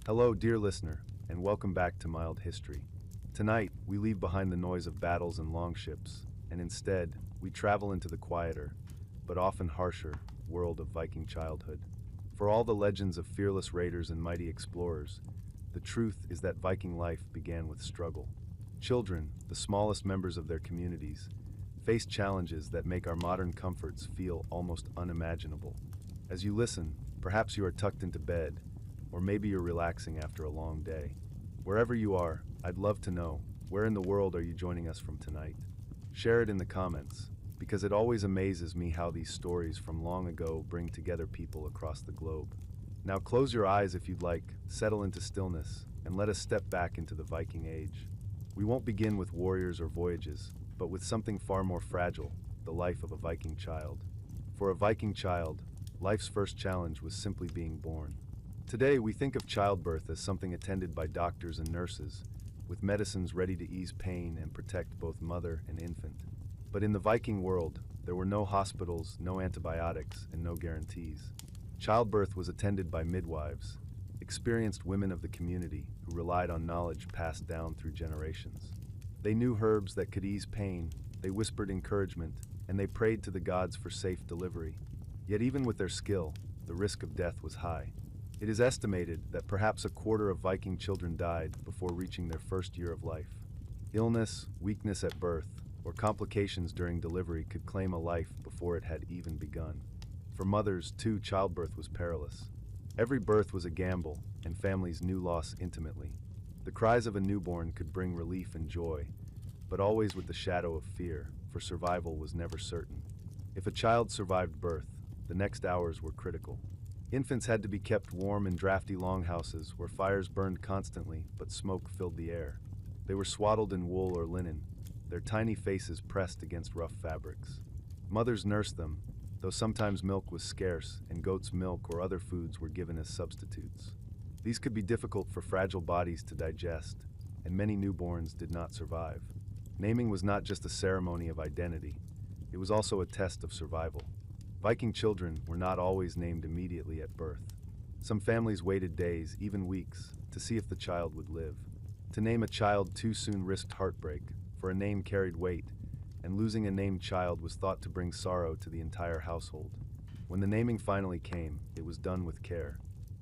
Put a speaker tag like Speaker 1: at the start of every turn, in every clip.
Speaker 1: Hello, dear listener, and welcome back to Mild History. Tonight, we leave behind the noise of battles and longships, and instead, we travel into the quieter, but often harsher, world of Viking childhood. For all the legends of fearless raiders and mighty explorers, the truth is that Viking life began with struggle. Children, the smallest members of their communities, faced challenges that make our modern comforts feel almost unimaginable. As you listen, perhaps you are tucked into bed, or maybe you're relaxing after a long day. Wherever you are, I'd love to know, where in the world are you joining us from tonight? Share it in the comments, because it always amazes me how these stories from long ago bring together people across the globe. Now close your eyes if you'd like, settle into stillness, and let us step back into the Viking Age. We won't begin with warriors or voyages, but with something far more fragile, the life of a Viking child. For a Viking child, life's first challenge was simply being born. Today, we think of childbirth as something attended by doctors and nurses, with medicines ready to ease pain and protect both mother and infant. But in the Viking world, there were no hospitals, no antibiotics, and no guarantees. Childbirth was attended by midwives, experienced women of the community who relied on knowledge passed down through generations. They knew herbs that could ease pain, they whispered encouragement, and they prayed to the gods for safe delivery. Yet even with their skill, the risk of death was high. It is estimated that perhaps a quarter of Viking children died before reaching their first year of life. Illness, weakness at birth, or complications during delivery could claim a life before it had even begun. For mothers, too, childbirth was perilous. Every birth was a gamble, and families knew loss intimately. The cries of a newborn could bring relief and joy, but always with the shadow of fear, for survival was never certain. If a child survived birth, the next hours were critical. Infants had to be kept warm in drafty longhouses where fires burned constantly but smoke filled the air. They were swaddled in wool or linen, their tiny faces pressed against rough fabrics. Mothers nursed them, though sometimes milk was scarce and goat's milk or other foods were given as substitutes. These could be difficult for fragile bodies to digest, and many newborns did not survive. Naming was not just a ceremony of identity, it was also a test of survival. Viking children were not always named immediately at birth. Some families waited days, even weeks, to see if the child would live. To name a child too soon risked heartbreak, for a name carried weight, and losing a named child was thought to bring sorrow to the entire household. When the naming finally came, it was done with care.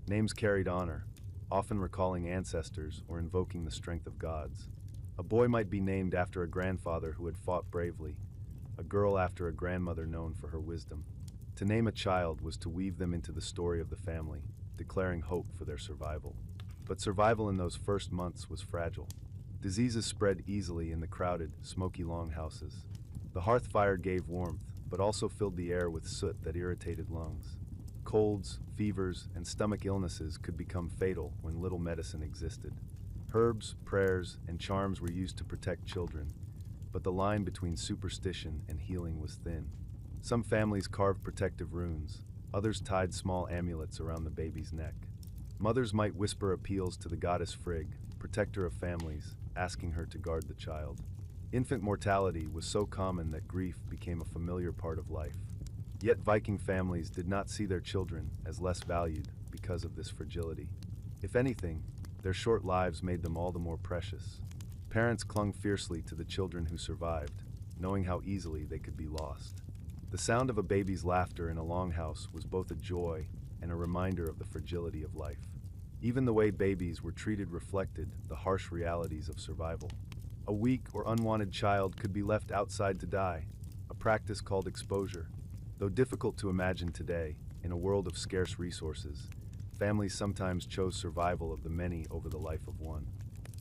Speaker 1: Names carried honor, often recalling ancestors or invoking the strength of gods. A boy might be named after a grandfather who had fought bravely, a girl after a grandmother known for her wisdom. To name a child was to weave them into the story of the family, declaring hope for their survival. But survival in those first months was fragile. Diseases spread easily in the crowded, smoky longhouses. The hearth fire gave warmth, but also filled the air with soot that irritated lungs. Colds, fevers, and stomach illnesses could become fatal when little medicine existed. Herbs, prayers, and charms were used to protect children, but the line between superstition and healing was thin. Some families carved protective runes, others tied small amulets around the baby's neck. Mothers might whisper appeals to the goddess Frigg, protector of families, asking her to guard the child. Infant mortality was so common that grief became a familiar part of life. Yet Viking families did not see their children as less valued because of this fragility. If anything, their short lives made them all the more precious. Parents clung fiercely to the children who survived, knowing how easily they could be lost. The sound of a baby's laughter in a longhouse was both a joy and a reminder of the fragility of life. Even the way babies were treated reflected the harsh realities of survival. A weak or unwanted child could be left outside to die, a practice called exposure. Though difficult to imagine today, in a world of scarce resources, families sometimes chose survival of the many over the life of one.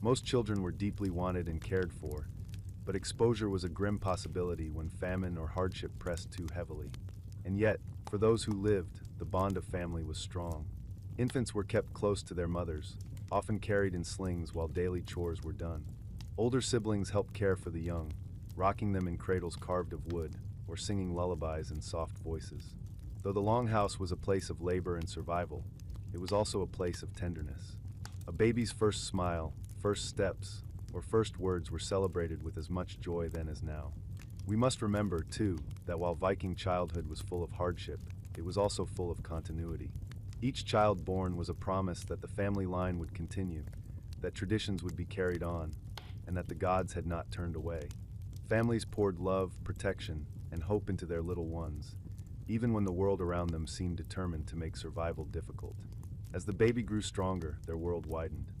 Speaker 1: Most children were deeply wanted and cared for, but exposure was a grim possibility when famine or hardship pressed too heavily. And yet, for those who lived, the bond of family was strong. Infants were kept close to their mothers, often carried in slings while daily chores were done. Older siblings helped care for the young, rocking them in cradles carved of wood, or singing lullabies in soft voices. Though the longhouse was a place of labor and survival, it was also a place of tenderness. A baby's first smile, first steps, or first words were celebrated with as much joy then as now. We must remember, too, that while Viking childhood was full of hardship, it was also full of continuity. Each child born was a promise that the family line would continue, that traditions would be carried on, and that the gods had not turned away. Families poured love, protection, and hope into their little ones, even when the world around them seemed determined to make survival difficult. As the baby grew stronger, their world widened.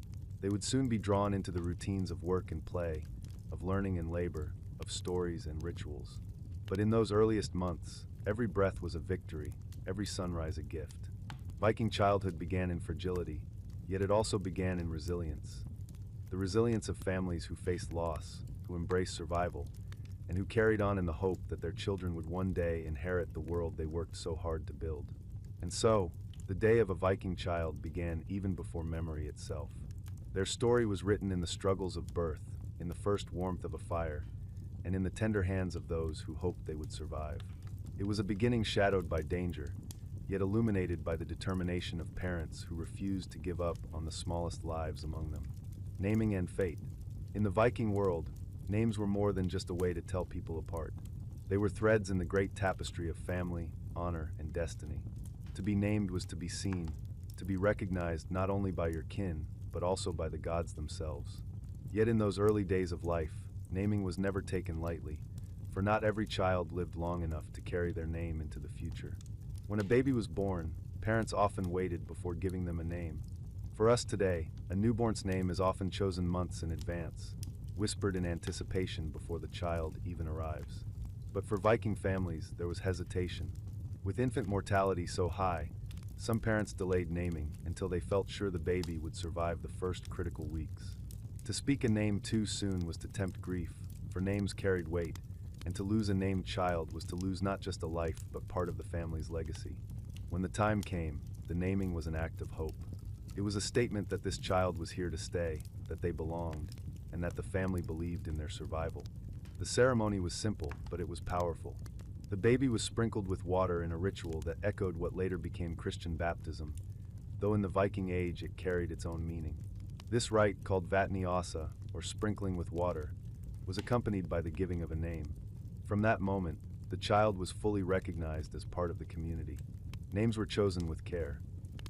Speaker 1: They would soon be drawn into the routines of work and play, of learning and labor, of stories and rituals. But in those earliest months, every breath was a victory, every sunrise a gift. Viking childhood began in fragility, yet it also began in resilience. The resilience of families who faced loss, who embraced survival, and who carried on in the hope that their children would one day inherit the world they worked so hard to build. And so, the day of a Viking child began even before memory itself. Their story was written in the struggles of birth, in the first warmth of a fire, and in the tender hands of those who hoped they would survive. It was a beginning shadowed by danger, yet illuminated by the determination of parents who refused to give up on the smallest lives among them. Naming and fate. In the Viking world, names were more than just a way to tell people apart. They were threads in the great tapestry of family, honor, and destiny. To be named was to be seen, to be recognized not only by your kin, but also by the gods themselves. Yet in those early days of life, naming was never taken lightly, for not every child lived long enough to carry their name into the future. When a baby was born, parents often waited before giving them a name. For us today, a newborn's name is often chosen months in advance, whispered in anticipation before the child even arrives. But for Viking families, there was hesitation. With infant mortality so high, some parents delayed naming until they felt sure the baby would survive the first critical weeks. To speak a name too soon was to tempt grief, for names carried weight, and to lose a named child was to lose not just a life, but part of the family's legacy. When the time came, the naming was an act of hope. It was a statement that this child was here to stay, that they belonged, and that the family believed in their survival. The ceremony was simple, but it was powerful. The baby was sprinkled with water in a ritual that echoed what later became Christian baptism, though in the Viking age it carried its own meaning. This rite, called vatni asa, or sprinkling with water, was accompanied by the giving of a name. From that moment, the child was fully recognized as part of the community. Names were chosen with care.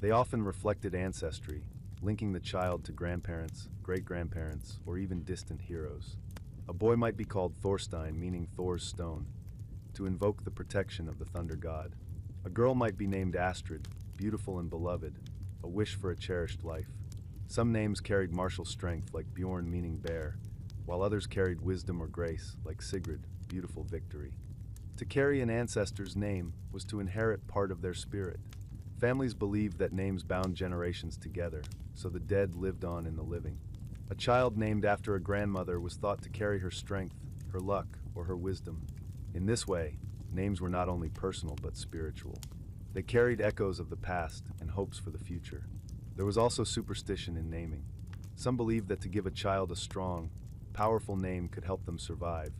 Speaker 1: They often reflected ancestry, linking the child to grandparents, great-grandparents, or even distant heroes. A boy might be called Thorstein, meaning Thor's stone, to invoke the protection of the thunder god. A girl might be named Astrid, beautiful and beloved, a wish for a cherished life. Some names carried martial strength, like Bjorn, meaning bear, while others carried wisdom or grace, like Sigrid, beautiful victory. To carry an ancestor's name was to inherit part of their spirit. Families believed that names bound generations together, so the dead lived on in the living. A child named after a grandmother was thought to carry her strength, her luck, or her wisdom. In this way, names were not only personal but spiritual. They carried echoes of the past and hopes for the future. There was also superstition in naming. Some believed that to give a child a strong, powerful name could help them survive,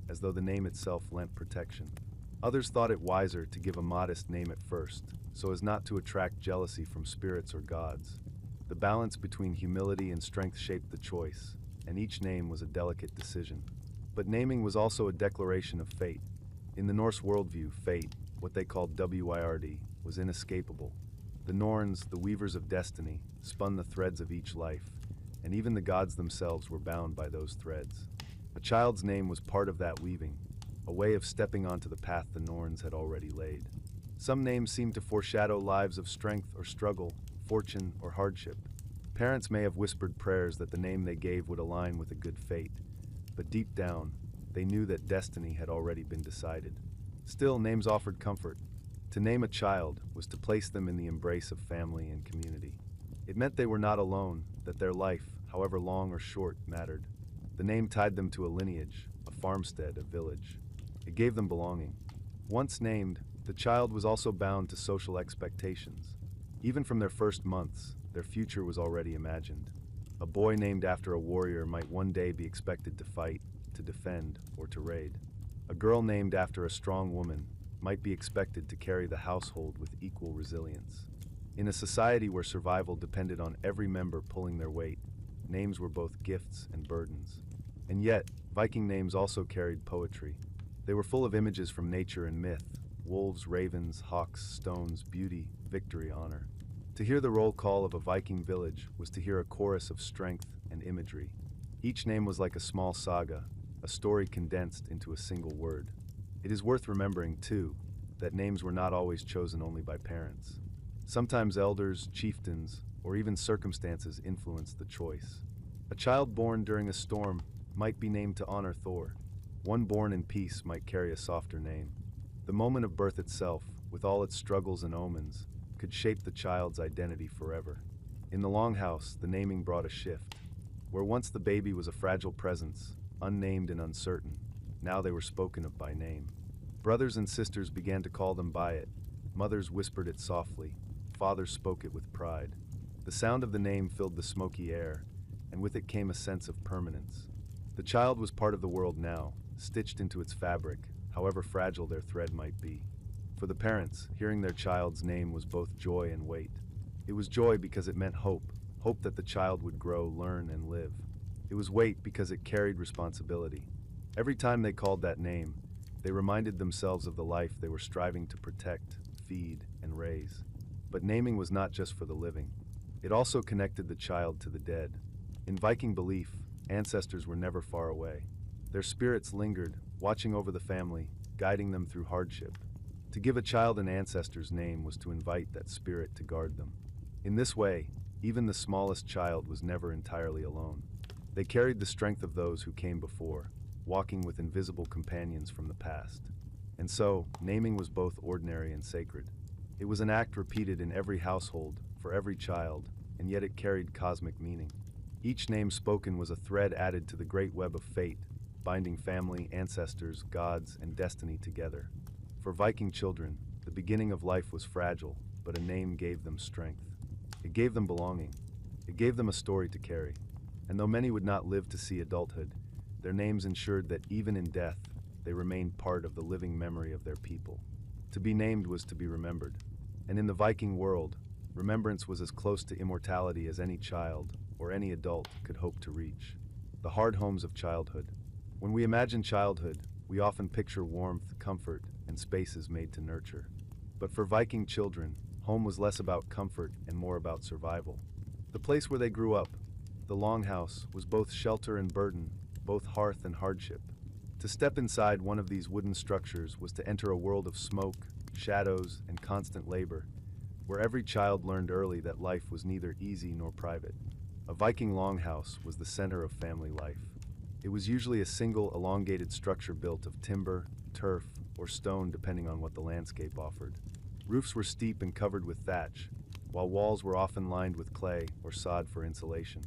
Speaker 1: as though the name itself lent protection. Others thought it wiser to give a modest name at first, so as not to attract jealousy from spirits or gods. The balance between humility and strength shaped the choice, and each name was a delicate decision. But naming was also a declaration of fate. In the Norse worldview, fate, what they called Wird, was inescapable. The Norns, the weavers of destiny, spun the threads of each life, and even the gods themselves were bound by those threads. A child's name was part of that weaving, a way of stepping onto the path the Norns had already laid. Some names seemed to foreshadow lives of strength or struggle, fortune or hardship. Parents may have whispered prayers that the name they gave would align with a good fate, but deep down, they knew that destiny had already been decided. Still, names offered comfort. To name a child was to place them in the embrace of family and community. It meant they were not alone, that their life, however long or short, mattered. The name tied them to a lineage, a farmstead, a village. It gave them belonging. Once named, the child was also bound to social expectations. Even from their first months, their future was already imagined. A boy named after a warrior might one day be expected to fight, to defend, or to raid. A girl named after a strong woman might be expected to carry the household with equal resilience. In a society where survival depended on every member pulling their weight, names were both gifts and burdens. And yet, Viking names also carried poetry. They were full of images from nature and myth: wolves, ravens, hawks, stones, beauty, victory, honor. To hear the roll call of a Viking village was to hear a chorus of strength and imagery. Each name was like a small saga, a story condensed into a single word. It is worth remembering, too, that names were not always chosen only by parents. Sometimes elders, chieftains, or even circumstances influenced the choice. A child born during a storm might be named to honor Thor. One born in peace might carry a softer name. The moment of birth itself, with all its struggles and omens, could shape the child's identity forever. In the longhouse, the naming brought a shift. Where once the baby was a fragile presence, unnamed and uncertain, now they were spoken of by name. Brothers and sisters began to call them by it. Mothers whispered it softly. Fathers spoke it with pride. The sound of the name filled the smoky air, and with it came a sense of permanence. The child was part of the world now, stitched into its fabric, however fragile their thread might be. For the parents, hearing their child's name was both joy and weight. It was joy because it meant hope, hope that the child would grow, learn, and live. It was weight because it carried responsibility. Every time they called that name, they reminded themselves of the life they were striving to protect, feed, and raise. But naming was not just for the living. It also connected the child to the dead. In Viking belief, ancestors were never far away. Their spirits lingered, watching over the family, guiding them through hardship. To give a child an ancestor's name was to invite that spirit to guard them. In this way, even the smallest child was never entirely alone. They carried the strength of those who came before, walking with invisible companions from the past. And so, naming was both ordinary and sacred. It was an act repeated in every household, for every child, and yet it carried cosmic meaning. Each name spoken was a thread added to the great web of fate, binding family, ancestors, gods, and destiny together. For Viking children, the beginning of life was fragile, but a name gave them strength. It gave them belonging. It gave them a story to carry. And though many would not live to see adulthood, their names ensured that even in death, they remained part of the living memory of their people. To be named was to be remembered. And in the Viking world, remembrance was as close to immortality as any child or any adult could hope to reach. The hard homes of childhood. When we imagine childhood, we often picture warmth, comfort, and spaces made to nurture. But for Viking children, home was less about comfort and more about survival. The place where they grew up, the longhouse, was both shelter and burden, both hearth and hardship. To step inside one of these wooden structures was to enter a world of smoke, shadows, and constant labor, where every child learned early that life was neither easy nor private. A Viking longhouse was the center of family life. It was usually a single, elongated structure built of timber, turf, or stone depending on what the landscape offered. Roofs were steep and covered with thatch, while walls were often lined with clay or sod for insulation.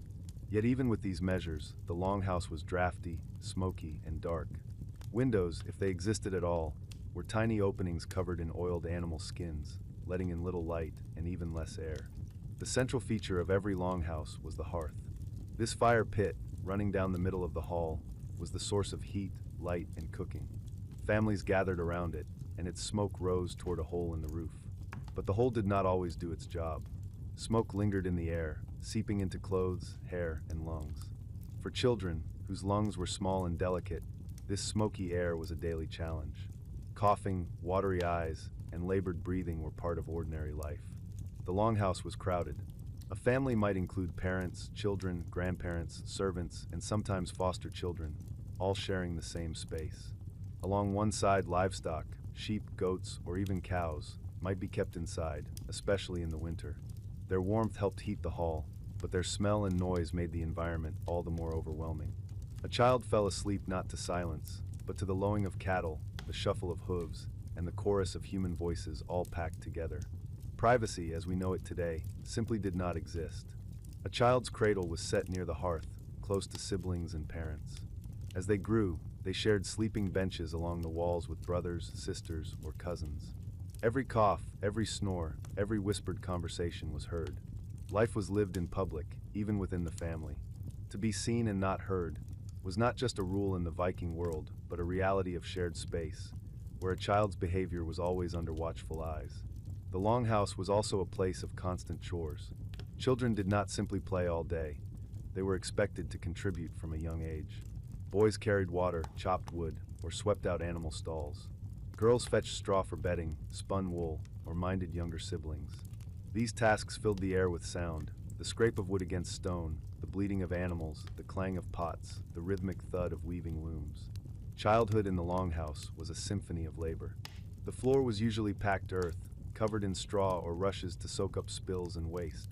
Speaker 1: Yet even with these measures, the longhouse was drafty, smoky, and dark. Windows, if they existed at all, were tiny openings covered in oiled animal skins, letting in little light and even less air. The central feature of every longhouse was the hearth. This fire pit, running down the middle of the hall, was the source of heat, light, and cooking. Families gathered around it, and its smoke rose toward a hole in the roof. But the hole did not always do its job. Smoke lingered in the air, seeping into clothes, hair, and lungs. For children, whose lungs were small and delicate, this smoky air was a daily challenge. Coughing, watery eyes, and labored breathing were part of ordinary life. The longhouse was crowded. A family might include parents, children, grandparents, servants, and sometimes foster children, all sharing the same space. Along one side, livestock, sheep, goats, or even cows, might be kept inside, especially in the winter. Their warmth helped heat the hall, but their smell and noise made the environment all the more overwhelming. A child fell asleep not to silence, but to the lowing of cattle, the shuffle of hooves, and the chorus of human voices all packed together. Privacy, as we know it today, simply did not exist. A child's cradle was set near the hearth, close to siblings and parents. As they grew, they shared sleeping benches along the walls with brothers, sisters, or cousins. Every cough, every snore, every whispered conversation was heard. Life was lived in public, even within the family. To be seen and not heard was not just a rule in the Viking world, but a reality of shared space, where a child's behavior was always under watchful eyes. The longhouse was also a place of constant chores. Children did not simply play all day. They were expected to contribute from a young age. Boys carried water, chopped wood, or swept out animal stalls. Girls fetched straw for bedding, spun wool, or minded younger siblings. These tasks filled the air with sound, the scrape of wood against stone, the bleating of animals, the clang of pots, the rhythmic thud of weaving looms. Childhood in the longhouse was a symphony of labor. The floor was usually packed earth, covered in straw or rushes to soak up spills and waste.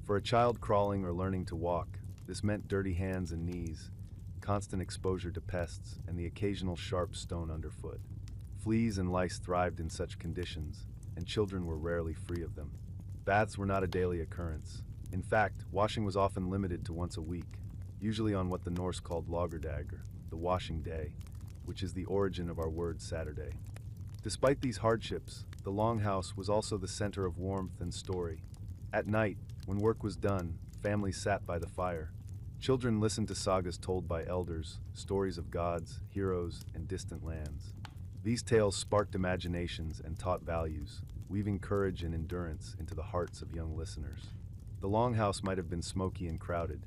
Speaker 1: For a child crawling or learning to walk, this meant dirty hands and knees, constant exposure to pests, and the occasional sharp stone underfoot. Fleas and lice thrived in such conditions, and children were rarely free of them. Baths were not a daily occurrence. In fact, washing was often limited to once a week, usually on what the Norse called laugardagr, the washing day, which is the origin of our word Saturday. Despite these hardships, the longhouse was also the center of warmth and story. At night, when work was done, families sat by the fire. Children listened to sagas told by elders, stories of gods, heroes, and distant lands. These tales sparked imaginations and taught values, weaving courage and endurance into the hearts of young listeners. The longhouse might have been smoky and crowded,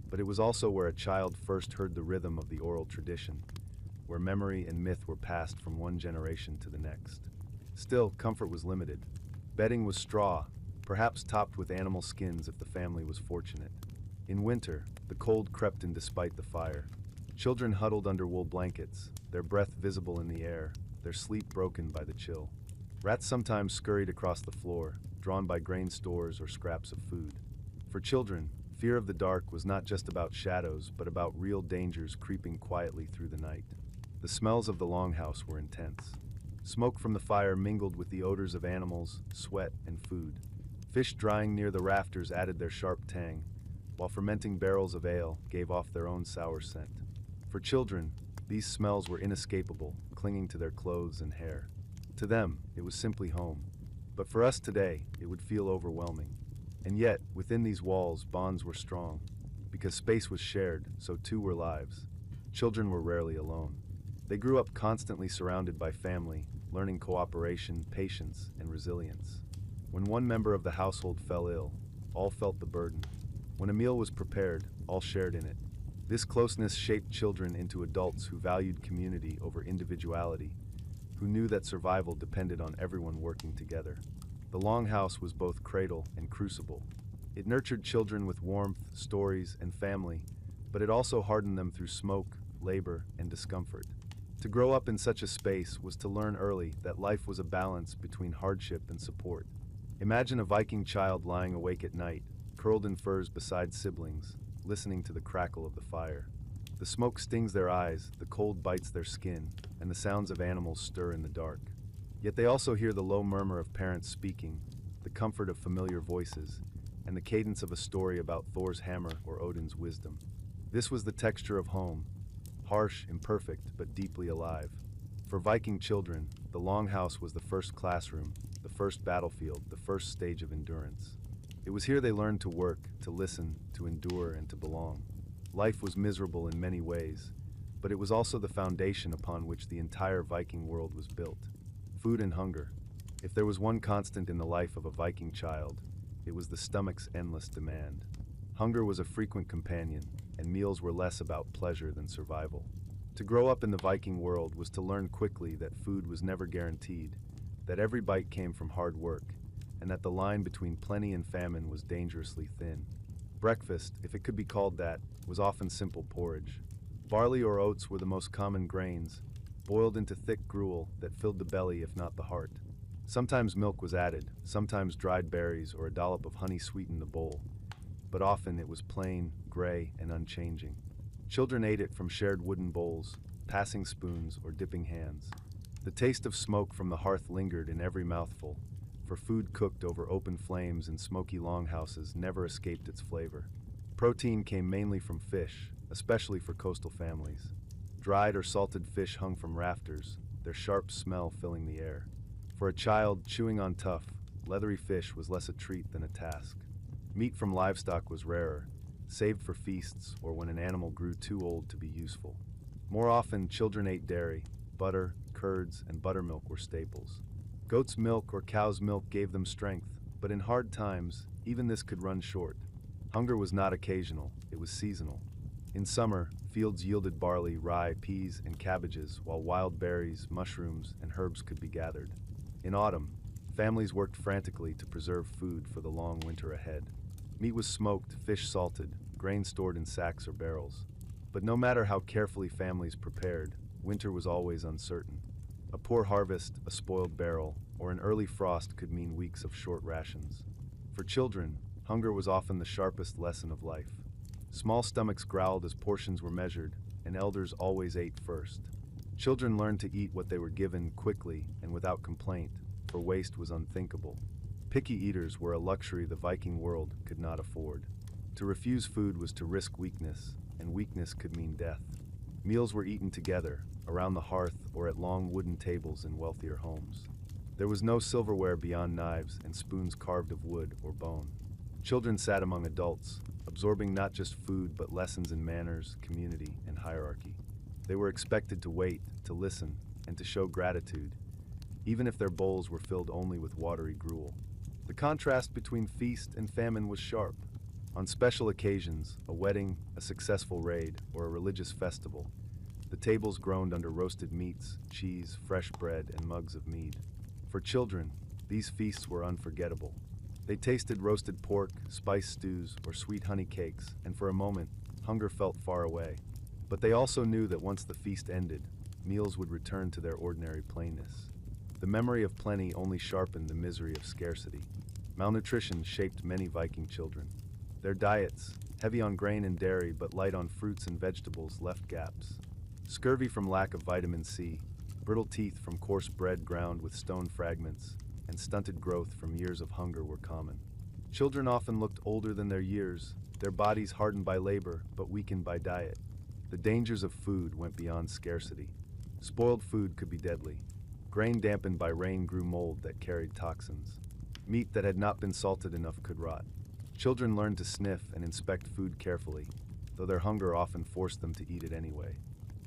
Speaker 1: but it was also where a child first heard the rhythm of the oral tradition, where memory and myth were passed from one generation to the next. Still, comfort was limited. Bedding was straw, perhaps topped with animal skins if the family was fortunate. In winter, the cold crept in despite the fire. Children huddled under wool blankets, their breath visible in the air, their sleep broken by the chill. Rats sometimes scurried across the floor, drawn by grain stores or scraps of food. For children, fear of the dark was not just about shadows, but about real dangers creeping quietly through the night. The smells of the longhouse were intense. Smoke from the fire mingled with the odors of animals, sweat, and food. Fish drying near the rafters added their sharp tang, while fermenting barrels of ale gave off their own sour scent. For children, these smells were inescapable, clinging to their clothes and hair. To them, it was simply home. But for us today, it would feel overwhelming. And yet, within these walls, bonds were strong. Because space was shared, so too were lives. Children were rarely alone. They grew up constantly surrounded by family, learning cooperation, patience, and resilience. When one member of the household fell ill, all felt the burden. When a meal was prepared, all shared in it. This closeness shaped children into adults who valued community over individuality, who knew that survival depended on everyone working together. The longhouse was both cradle and crucible. It nurtured children with warmth, stories, and family, but it also hardened them through smoke, labor, and discomfort. To grow up in such a space was to learn early that life was a balance between hardship and support. Imagine a Viking child lying awake at night, curled in furs beside siblings, listening to the crackle of the fire. The smoke stings their eyes, the cold bites their skin, and the sounds of animals stir in the dark. Yet they also hear the low murmur of parents speaking, the comfort of familiar voices, and the cadence of a story about Thor's hammer or Odin's wisdom. This was the texture of home, harsh, imperfect, but deeply alive. For Viking children, the longhouse was the first classroom, the first battlefield, the first stage of endurance. It was here they learned to work, to listen, to endure, and to belong. Life was miserable in many ways, but it was also the foundation upon which the entire Viking world was built. Food and hunger. If there was one constant in the life of a Viking child, it was the stomach's endless demand. Hunger was a frequent companion, and meals were less about pleasure than survival. To grow up in the Viking world was to learn quickly that food was never guaranteed, that every bite came from hard work, and that the line between plenty and famine was dangerously thin. Breakfast, if it could be called that, was often simple porridge. Barley or oats were the most common grains, boiled into thick gruel that filled the belly if not the heart. Sometimes milk was added, sometimes dried berries or a dollop of honey sweetened the bowl, but often it was plain, gray, and unchanging. Children ate it from shared wooden bowls, passing spoons or dipping hands. The taste of smoke from the hearth lingered in every mouthful, for food cooked over open flames in smoky longhouses never escaped its flavor. Protein came mainly from fish, especially for coastal families. Dried or salted fish hung from rafters, their sharp smell filling the air. For a child chewing on tough, leathery fish was less a treat than a task. Meat from livestock was rarer, saved for feasts or when an animal grew too old to be useful. More often, children ate dairy. Butter, curds, and buttermilk were staples. Goat's milk or cow's milk gave them strength, but in hard times, even this could run short. Hunger was not occasional, it was seasonal. In summer, fields yielded barley, rye, peas, and cabbages, while wild berries, mushrooms, and herbs could be gathered. In autumn, Families worked frantically to preserve food for the long winter ahead. Meat was smoked, fish salted, grain stored in sacks or barrels. But no matter how carefully families prepared, winter was always uncertain. A poor harvest, a spoiled barrel, or an early frost could mean weeks of short rations. For children, hunger was often the sharpest lesson of life. Small stomachs growled as portions were measured, and elders always ate first. Children learned to eat what they were given quickly and without complaint, for waste was unthinkable. Picky eaters were a luxury the Viking world could not afford. To refuse food was to risk weakness, and weakness could mean death. Meals were eaten together, around the hearth or at long wooden tables in wealthier homes. There was no silverware beyond knives and spoons carved of wood or bone. Children sat among adults, absorbing not just food but lessons in manners, community, and hierarchy. They were expected to wait, to listen, and to show gratitude, even if their bowls were filled only with watery gruel. The contrast between feast and famine was sharp. On special occasions, a wedding, a successful raid, or a religious festival, the tables groaned under roasted meats, cheese, fresh bread, and mugs of mead. For children, these feasts were unforgettable. They tasted roasted pork, spice stews, or sweet honey cakes, and for a moment, hunger felt far away. But they also knew that once the feast ended, meals would return to their ordinary plainness. The memory of plenty only sharpened the misery of scarcity. Malnutrition shaped many Viking children. Their diets, heavy on grain and dairy but light on fruits and vegetables, left gaps. Scurvy from lack of vitamin C, brittle teeth from coarse bread ground with stone fragments, and stunted growth from years of hunger were common. Children often looked older than their years, their bodies hardened by labor but weakened by diet. The dangers of food went beyond scarcity. Spoiled food could be deadly. Grain dampened by rain grew mold that carried toxins. Meat that had not been salted enough could rot. Children learned to sniff and inspect food carefully, though their hunger often forced them to eat it anyway.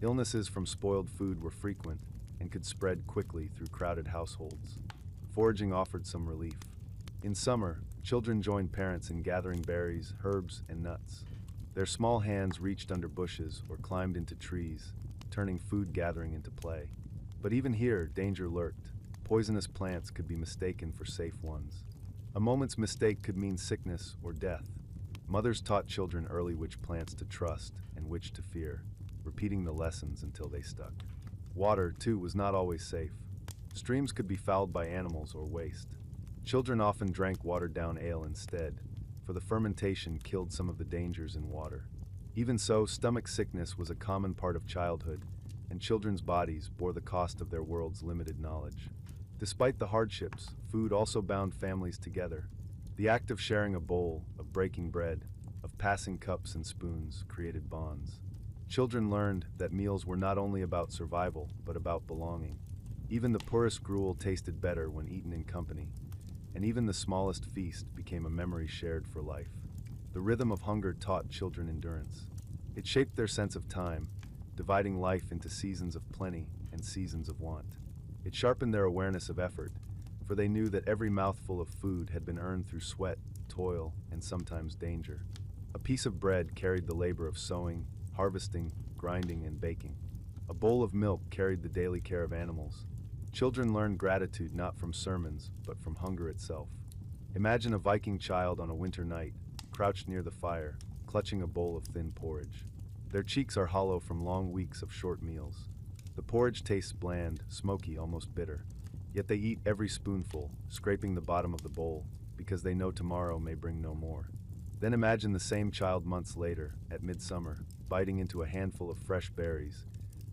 Speaker 1: Illnesses from spoiled food were frequent and could spread quickly through crowded households. Foraging offered some relief. In summer, children joined parents in gathering berries, herbs, and nuts. Their small hands reached under bushes or climbed into trees, turning food gathering into play. But even here, danger lurked. Poisonous plants could be mistaken for safe ones. A moment's mistake could mean sickness or death. Mothers taught children early which plants to trust and which to fear, repeating the lessons until they stuck. Water, too, was not always safe. Streams could be fouled by animals or waste. Children often drank watered-down ale instead, for the fermentation killed some of the dangers in water. Even so, stomach sickness was a common part of childhood, and children's bodies bore the cost of their world's limited knowledge. Despite the hardships, food also bound families together. The act of sharing a bowl, of breaking bread, of passing cups and spoons created bonds. Children learned that meals were not only about survival, but about belonging. Even the poorest gruel tasted better when eaten in company, and even the smallest feast became a memory shared for life. The rhythm of hunger taught children endurance. It shaped their sense of time, dividing life into seasons of plenty and seasons of want. It sharpened their awareness of effort, for they knew that every mouthful of food had been earned through sweat, toil, and sometimes danger. A piece of bread carried the labor of sowing, harvesting, grinding, and baking. A bowl of milk carried the daily care of animals. Children learned gratitude not from sermons, but from hunger itself. Imagine a Viking child on a winter night, crouched near the fire, clutching a bowl of thin porridge. Their cheeks are hollow from long weeks of short meals. The porridge tastes bland, smoky, almost bitter. Yet they eat every spoonful, scraping the bottom of the bowl, because they know tomorrow may bring no more. Then imagine the same child months later, at midsummer, biting into a handful of fresh berries,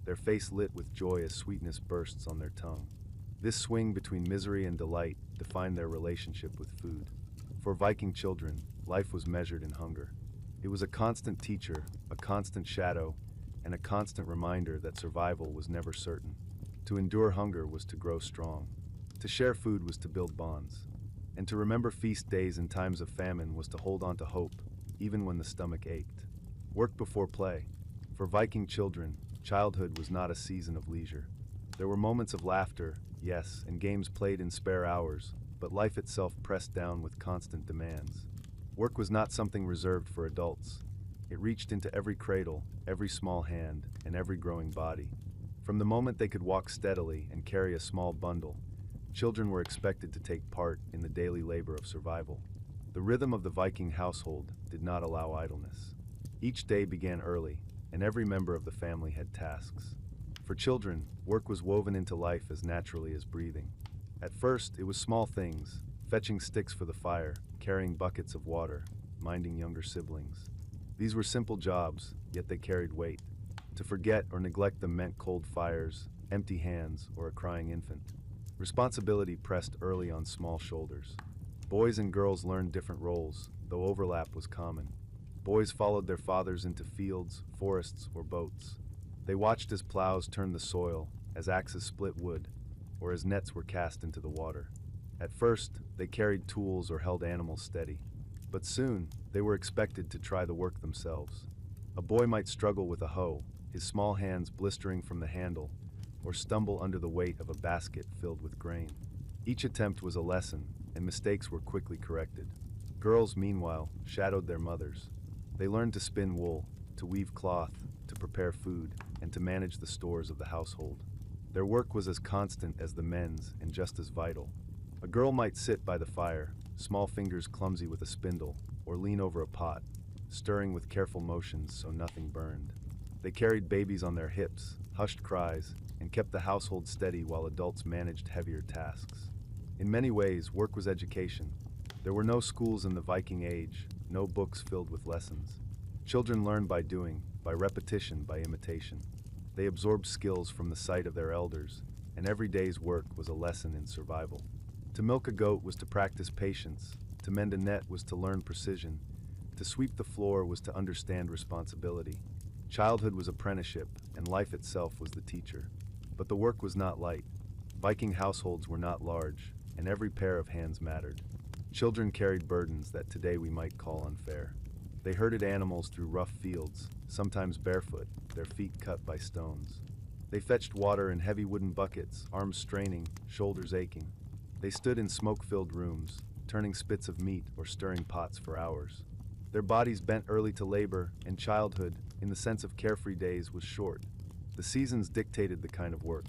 Speaker 1: their face lit with joy as sweetness bursts on their tongue. This swing between misery and delight defined their relationship with food. For Viking children, life was measured in hunger. It was a constant teacher, a constant shadow, and a constant reminder that survival was never certain. To endure hunger was to grow strong. To share food was to build bonds. And to remember feast days in times of famine was to hold on to hope, even when the stomach ached. Work before play. For Viking children, childhood was not a season of leisure. There were moments of laughter, yes, and games played in spare hours, but life itself pressed down with constant demands. Work was not something reserved for adults. It reached into every cradle, every small hand, and every growing body. From the moment they could walk steadily and carry a small bundle, children were expected to take part in the daily labor of survival. The rhythm of the Viking household did not allow idleness. Each day began early, and every member of the family had tasks. For children, work was woven into life as naturally as breathing. At first, it was small things: fetching sticks for the fire, carrying buckets of water, minding younger siblings. These were simple jobs, yet they carried weight. To forget or neglect them meant cold fires, empty hands, or a crying infant. Responsibility pressed early on small shoulders. Boys and girls learned different roles, though overlap was common. Boys followed their fathers into fields, forests, or boats. They watched as plows turned the soil, as axes split wood, or as nets were cast into the water. At first, they carried tools or held animals steady. But soon, they were expected to try the work themselves. A boy might struggle with a hoe, his small hands blistering from the handle, or stumble under the weight of a basket filled with grain. Each attempt was a lesson, and mistakes were quickly corrected. Girls, meanwhile, shadowed their mothers. They learned to spin wool, to weave cloth, to prepare food, and to manage the stores of the household. Their work was as constant as the men's and just as vital. A girl might sit by the fire, small fingers clumsy with a spindle, or lean over a pot, stirring with careful motions so nothing burned. They carried babies on their hips, hushed cries, and kept the household steady while adults managed heavier tasks. In many ways, work was education. There were no schools in the Viking Age, no books filled with lessons. Children learned by doing, by repetition, by imitation. They absorbed skills from the sight of their elders, and every day's work was a lesson in survival. To milk a goat was to practice patience, to mend a net was to learn precision, to sweep the floor was to understand responsibility. Childhood was apprenticeship, and life itself was the teacher. But the work was not light. Viking households were not large, and every pair of hands mattered. Children carried burdens that today we might call unfair. They herded animals through rough fields, sometimes barefoot, their feet cut by stones. They fetched water in heavy wooden buckets, arms straining, shoulders aching. They stood in smoke-filled rooms, turning spits of meat or stirring pots for hours. Their bodies bent early to labor, and childhood, in the sense of carefree days, was short. The seasons dictated the kind of work.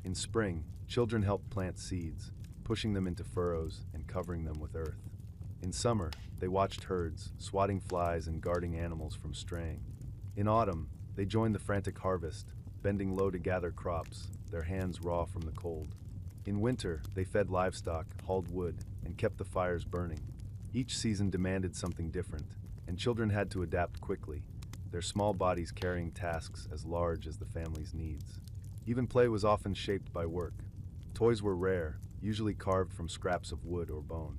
Speaker 1: In spring, children helped plant seeds, pushing them into furrows and covering them with earth. In summer, they watched herds, swatting flies and guarding animals from straying. In autumn, they joined the frantic harvest, bending low to gather crops, their hands raw from the cold. In winter, they fed livestock, hauled wood, and kept the fires burning. Each season demanded something different, and children had to adapt quickly, their small bodies carrying tasks as large as the family's needs. Even play was often shaped by work. Toys were rare, usually carved from scraps of wood or bone.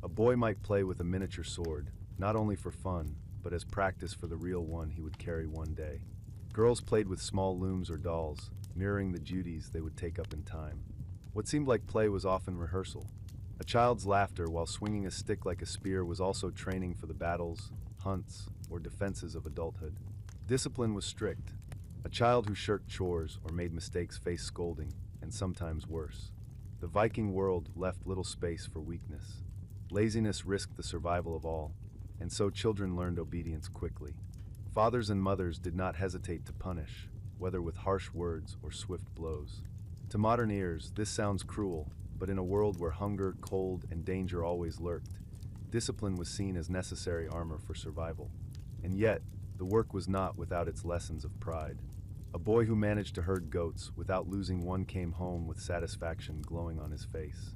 Speaker 1: A boy might play with a miniature sword, not only for fun, but as practice for the real one he would carry one day. Girls played with small looms or dolls, mirroring the duties they would take up in time. What seemed like play was often rehearsal. A child's laughter while swinging a stick like a spear was also training for the battles, hunts, or defenses of adulthood. Discipline was strict. A child who shirked chores or made mistakes faced scolding, and sometimes worse. The Viking world left little space for weakness. Laziness risked the survival of all, and so children learned obedience quickly. Fathers and mothers did not hesitate to punish, whether with harsh words or swift blows. To modern ears, this sounds cruel, but in a world where hunger, cold, and danger always lurked, discipline was seen as necessary armor for survival. And yet, the work was not without its lessons of pride. A boy who managed to herd goats without losing one came home with satisfaction glowing on his face.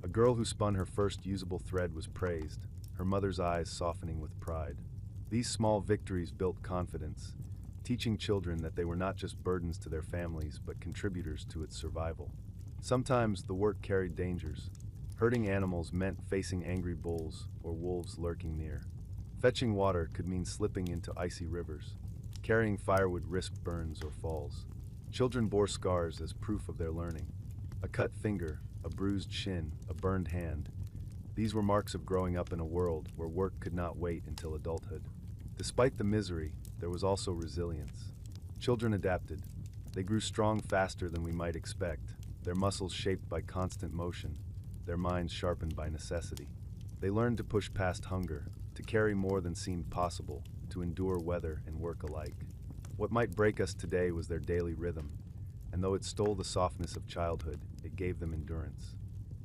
Speaker 1: A girl who spun her first usable thread was praised, her mother's eyes softening with pride. These small victories built confidence, teaching children that they were not just burdens to their families but contributors to its survival. Sometimes the work carried dangers. Herding animals meant facing angry bulls or wolves lurking near. Fetching water could mean slipping into icy rivers. Carrying firewood risked burns or falls. Children bore scars as proof of their learning. A cut finger, a bruised shin, a burned hand. These were marks of growing up in a world where work could not wait until adulthood. Despite the misery, there was also resilience. Children adapted. They grew strong faster than we might expect, their muscles shaped by constant motion, their minds sharpened by necessity. They learned to push past hunger, to carry more than seemed possible, to endure weather and work alike. What might break us today was their daily rhythm, and though it stole the softness of childhood, it gave them endurance.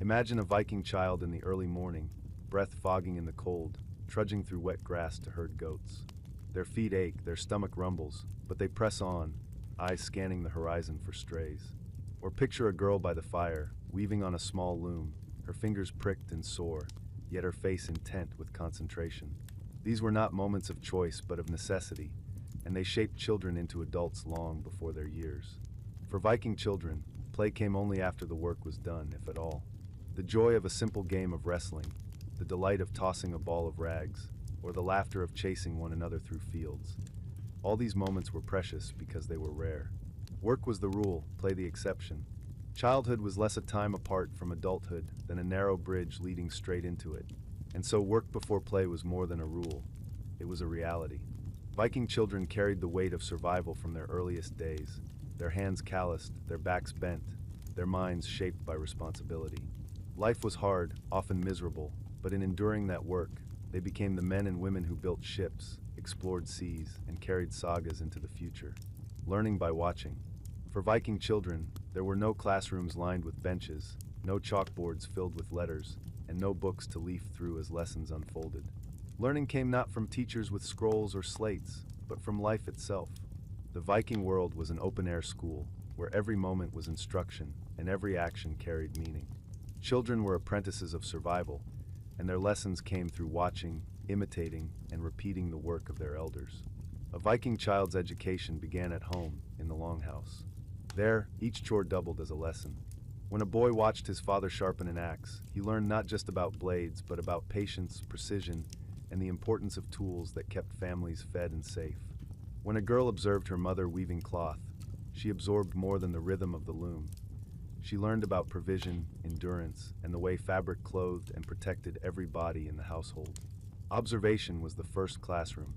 Speaker 1: Imagine a Viking child in the early morning, breath fogging in the cold, trudging through wet grass to herd goats. Their feet ache, their stomach rumbles, but they press on, eyes scanning the horizon for strays. Or picture a girl by the fire, weaving on a small loom, her fingers pricked and sore, yet her face intent with concentration. These were not moments of choice but of necessity, and they shaped children into adults long before their years. For Viking children, play came only after the work was done, if at all. The joy of a simple game of wrestling, the delight of tossing a ball of rags, or the laughter of chasing one another through fields. All these moments were precious because they were rare. Work was the rule, play the exception. Childhood was less a time apart from adulthood than a narrow bridge leading straight into it. And so work before play was more than a rule. It was a reality. Viking children carried the weight of survival from their earliest days, their hands calloused, their backs bent, their minds shaped by responsibility. Life was hard, often miserable, but in enduring that work, they became the men and women who built ships, explored seas, and carried sagas into the future. Learning by watching. For Viking children, there were no classrooms lined with benches, no chalkboards filled with letters, and no books to leaf through as lessons unfolded. Learning came not from teachers with scrolls or slates, but from life itself. The Viking world was an open-air school, where every moment was instruction and every action carried meaning. Children were apprentices of survival, and their lessons came through watching, imitating, and repeating the work of their elders. A Viking child's education began at home, in the longhouse. There, each chore doubled as a lesson. When a boy watched his father sharpen an axe, he learned not just about blades, but about patience, precision, and the importance of tools that kept families fed and safe. When a girl observed her mother weaving cloth, she absorbed more than the rhythm of the loom. She learned about provision, endurance, and the way fabric clothed and protected every body in the household. Observation was the first classroom.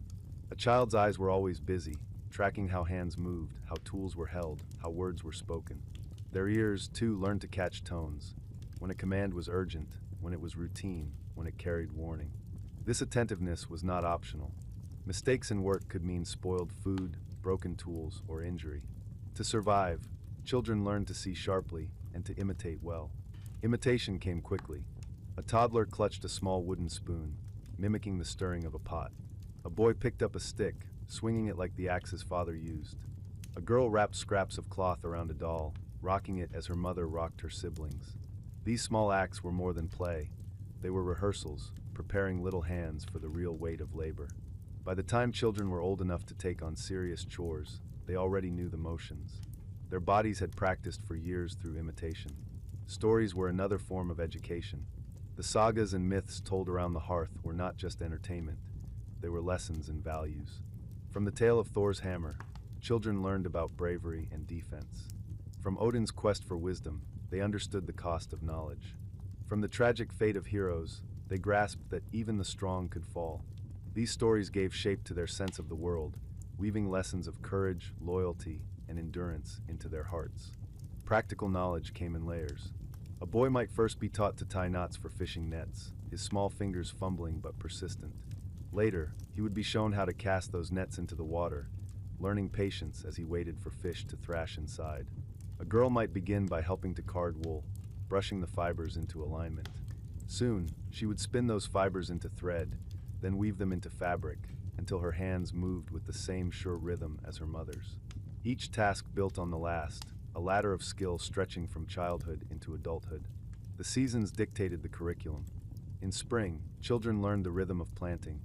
Speaker 1: A child's eyes were always busy, tracking how hands moved, how tools were held, how words were spoken. Their ears, too, learned to catch tones, when a command was urgent, when it was routine, when it carried warning. This attentiveness was not optional. Mistakes in work could mean spoiled food, broken tools, or injury. To survive, children learned to see sharply and to imitate well. Imitation came quickly. A toddler clutched a small wooden spoon, mimicking the stirring of a pot. A boy picked up a stick, swinging it like the axe his father used. A girl wrapped scraps of cloth around a doll, rocking it as her mother rocked her siblings. These small acts were more than play. They were rehearsals, preparing little hands for the real weight of labor. By the time children were old enough to take on serious chores, they already knew the motions. Their bodies had practiced for years through imitation. Stories were another form of education. The sagas and myths told around the hearth were not just entertainment. They were lessons in values. From the tale of Thor's hammer, children learned about bravery and defense. From Odin's quest for wisdom, they understood the cost of knowledge. From the tragic fate of heroes, they grasped that even the strong could fall. These stories gave shape to their sense of the world, weaving lessons of courage, loyalty, and endurance into their hearts. Practical knowledge came in layers. A boy might first be taught to tie knots for fishing nets, his small fingers fumbling but persistent. Later, he would be shown how to cast those nets into the water, learning patience as he waited for fish to thrash inside. A girl might begin by helping to card wool, brushing the fibers into alignment. Soon, she would spin those fibers into thread, then weave them into fabric, until her hands moved with the same sure rhythm as her mother's. Each task built on the last, a ladder of skill stretching from childhood into adulthood. The seasons dictated the curriculum. In spring, children learned the rhythm of planting,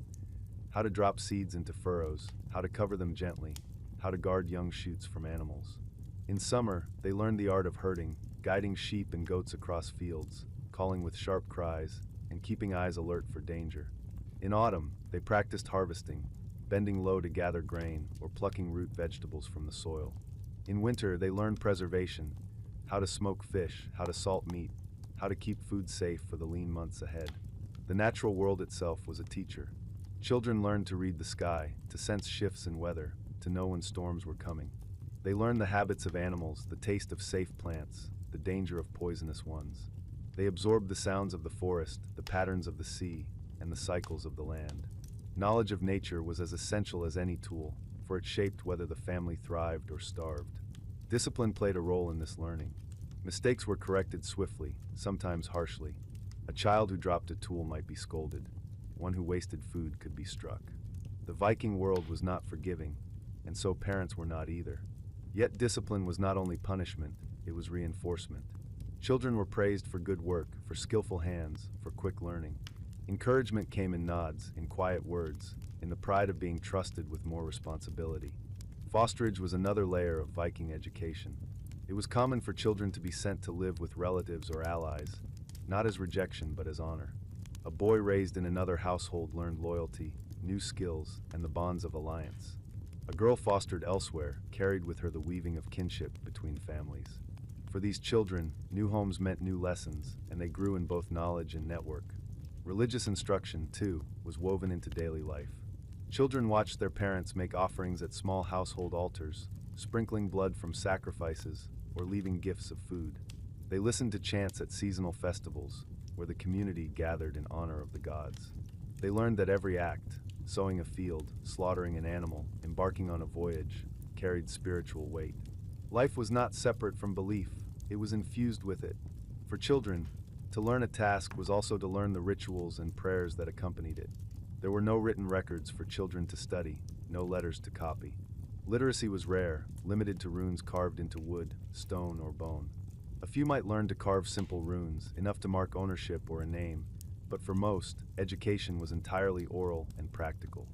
Speaker 1: how to drop seeds into furrows, how to cover them gently, how to guard young shoots from animals. In summer, they learned the art of herding, guiding sheep and goats across fields, calling with sharp cries, and keeping eyes alert for danger. In autumn, they practiced harvesting, bending low to gather grain or plucking root vegetables from the soil. In winter, they learned preservation, how to smoke fish, how to salt meat, how to keep food safe for the lean months ahead. The natural world itself was a teacher. Children learned to read the sky, to sense shifts in weather, to know when storms were coming. They learned the habits of animals, the taste of safe plants, the danger of poisonous ones. They absorbed the sounds of the forest, the patterns of the sea, and the cycles of the land. Knowledge of nature was as essential as any tool, for it shaped whether the family thrived or starved. Discipline played a role in this learning. Mistakes were corrected swiftly, sometimes harshly. A child who dropped a tool might be scolded. One who wasted food could be struck. The Viking world was not forgiving, and so parents were not either. Yet discipline was not only punishment, it was reinforcement. Children were praised for good work, for skillful hands, for quick learning. Encouragement came in nods, in quiet words, in the pride of being trusted with more responsibility. Fosterage was another layer of Viking education. It was common for children to be sent to live with relatives or allies, not as rejection but as honor. A boy raised in another household learned loyalty, new skills, and the bonds of alliance. A girl fostered elsewhere carried with her the weaving of kinship between families. For these children, new homes meant new lessons, and they grew in both knowledge and network. Religious instruction, too, was woven into daily life. Children watched their parents make offerings at small household altars, sprinkling blood from sacrifices or leaving gifts of food. They listened to chants at seasonal festivals, where the community gathered in honor of the gods. They learned that every act, sowing a field, slaughtering an animal, embarking on a voyage, carried spiritual weight. Life was not separate from belief, it was infused with it. For children, to learn a task was also to learn the rituals and prayers that accompanied it. There were no written records for children to study, no letters to copy. Literacy was rare, limited to runes carved into wood, stone, or bone. A few might learn to carve simple runes, enough to mark ownership or a name, but for most, education was entirely oral and practical.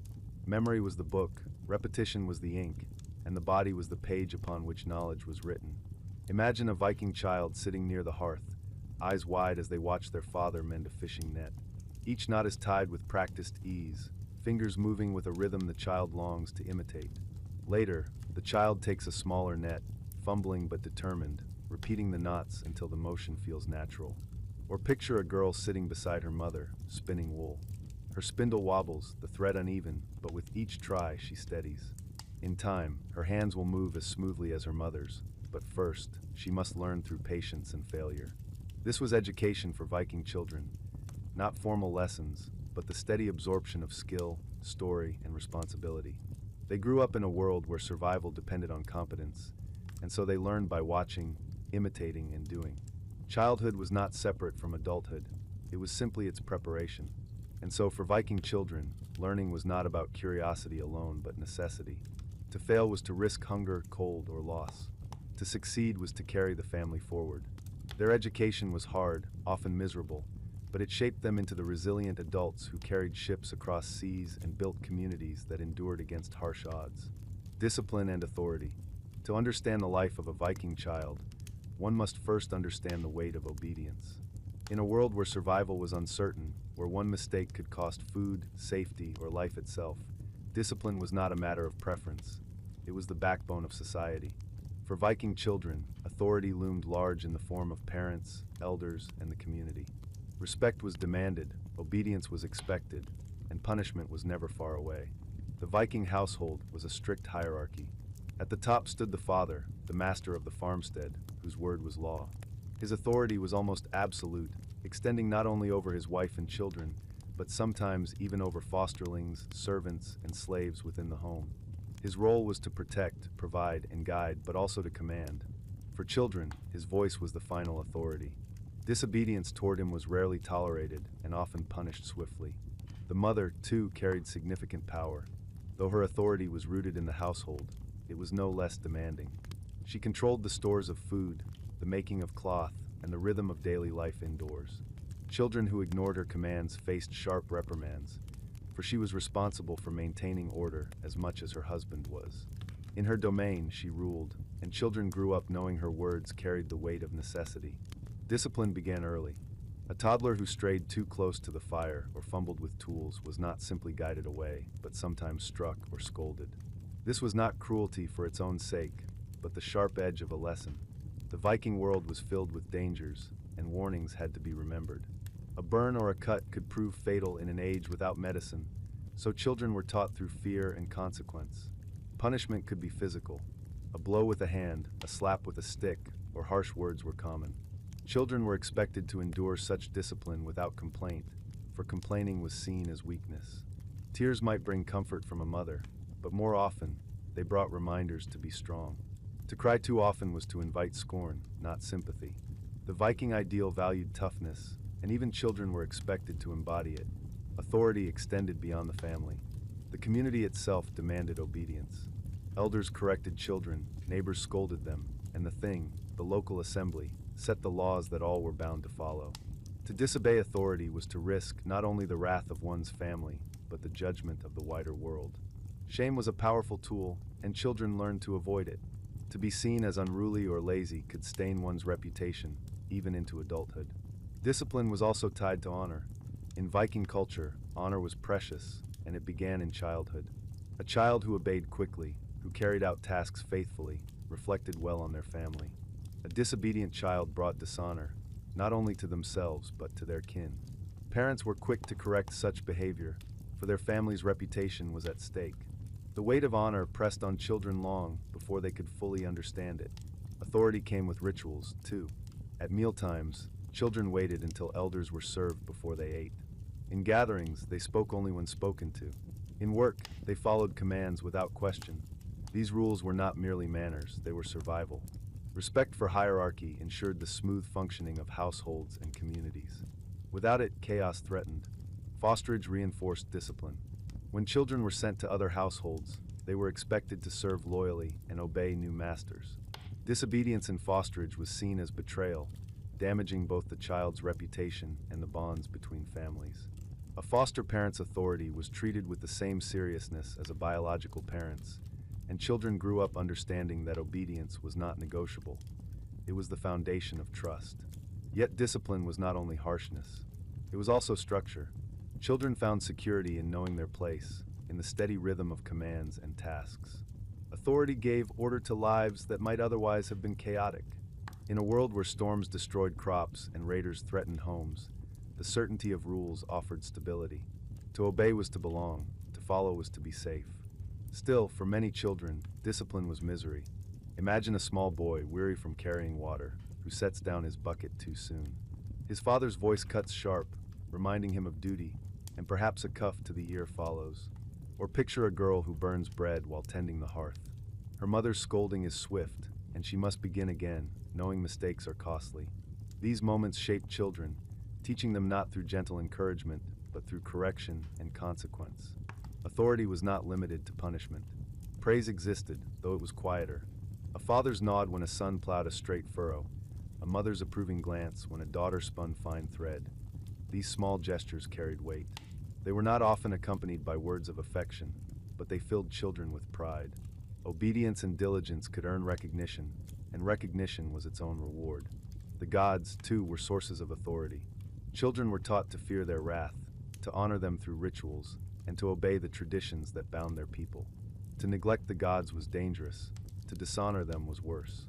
Speaker 1: Memory was the book, repetition was the ink, and the body was the page upon which knowledge was written. Imagine a Viking child sitting near the hearth, eyes wide as they watch their father mend a fishing net. Each knot is tied with practiced ease, fingers moving with a rhythm the child longs to imitate. Later, the child takes a smaller net, fumbling but determined, repeating the knots until the motion feels natural. Or picture a girl sitting beside her mother, spinning wool. Her spindle wobbles, the thread uneven, but with each try she steadies. In time, her hands will move as smoothly as her mother's, but first, she must learn through patience and failure. This was education for Viking children, not formal lessons, but the steady absorption of skill, story, and responsibility. They grew up in a world where survival depended on competence, and so they learned by watching, imitating, and doing. Childhood was not separate from adulthood, it was simply its preparation. And so for Viking children, learning was not about curiosity alone, but necessity. To fail was to risk hunger, cold, or loss. To succeed was to carry the family forward. Their education was hard, often miserable, but it shaped them into the resilient adults who carried ships across seas and built communities that endured against harsh odds. Discipline and authority. To understand the life of a Viking child, one must first understand the weight of obedience. In a world where survival was uncertain, where one mistake could cost food, safety, or life itself, discipline was not a matter of preference. It was the backbone of society. For Viking children, authority loomed large in the form of parents, elders, and the community. Respect was demanded, obedience was expected, and punishment was never far away. The Viking household was a strict hierarchy. At the top stood the father, the master of the farmstead, whose word was law. His authority was almost absolute, extending not only over his wife and children, but sometimes even over fosterlings, servants, and slaves within the home. His role was to protect, provide, and guide, but also to command. For children, his voice was the final authority. Disobedience toward him was rarely tolerated and often punished swiftly. The mother, too, carried significant power. Though her authority was rooted in the household, it was no less demanding. She controlled the stores of food, the making of cloth, and the rhythm of daily life indoors. Children who ignored her commands faced sharp reprimands, for she was responsible for maintaining order as much as her husband was. In her domain, she ruled, and children grew up knowing her words carried the weight of necessity. Discipline began early. A toddler who strayed too close to the fire or fumbled with tools was not simply guided away, but sometimes struck or scolded. This was not cruelty for its own sake, but the sharp edge of a lesson. The Viking world was filled with dangers, and warnings had to be remembered. A burn or a cut could prove fatal in an age without medicine, so children were taught through fear and consequence. Punishment could be physical. A blow with a hand, a slap with a stick, or harsh words were common. Children were expected to endure such discipline without complaint, for complaining was seen as weakness. Tears might bring comfort from a mother, but more often, they brought reminders to be strong. To cry too often was to invite scorn, not sympathy. The Viking ideal valued toughness, and even children were expected to embody it. Authority extended beyond the family. The community itself demanded obedience. Elders corrected children, neighbors scolded them, and the local assembly, set the laws that all were bound to follow. To disobey authority was to risk not only the wrath of one's family, but the judgment of the wider world. Shame was a powerful tool, and children learned to avoid it. To be seen as unruly or lazy could stain one's reputation, even into adulthood. Discipline was also tied to honor. In Viking culture, honor was precious, and it began in childhood. A child who obeyed quickly, who carried out tasks faithfully, reflected well on their family. A disobedient child brought dishonor, not only to themselves but to their kin. Parents were quick to correct such behavior, for their family's reputation was at stake. The weight of honor pressed on children long before they could fully understand it. Authority came with rituals, too. At mealtimes, children waited until elders were served before they ate. In gatherings, they spoke only when spoken to. In work, they followed commands without question. These rules were not merely manners, they were survival. Respect for hierarchy ensured the smooth functioning of households and communities. Without it, chaos threatened. Fosterage reinforced discipline. When children were sent to other households, they were expected to serve loyally and obey new masters. Disobedience in fosterage was seen as betrayal, damaging both the child's reputation and the bonds between families. A foster parent's authority was treated with the same seriousness as a biological parent's, and children grew up understanding that obedience was not negotiable. It was the foundation of trust. Yet discipline was not only harshness, it was also structure. Children found security in knowing their place, in the steady rhythm of commands and tasks. Authority gave order to lives that might otherwise have been chaotic. In a world where storms destroyed crops and raiders threatened homes, the certainty of rules offered stability. To obey was to belong, to follow was to be safe. Still, for many children, discipline was misery. Imagine a small boy weary from carrying water, who sets down his bucket too soon. His father's voice cuts sharp, reminding him of duty, and perhaps a cuff to the ear follows. Or picture a girl who burns bread while tending the hearth. Her mother's scolding is swift, and she must begin again, knowing mistakes are costly. These moments shape children, teaching them not through gentle encouragement, but through correction and consequence. Authority was not limited to punishment. Praise existed, though it was quieter. A father's nod when a son plowed a straight furrow, a mother's approving glance when a daughter spun fine thread. These small gestures carried weight. They were not often accompanied by words of affection, but they filled children with pride. Obedience and diligence could earn recognition, and recognition was its own reward. The gods, too, were sources of authority. Children were taught to fear their wrath, to honor them through rituals, and to obey the traditions that bound their people. To neglect the gods was dangerous, to dishonor them was worse.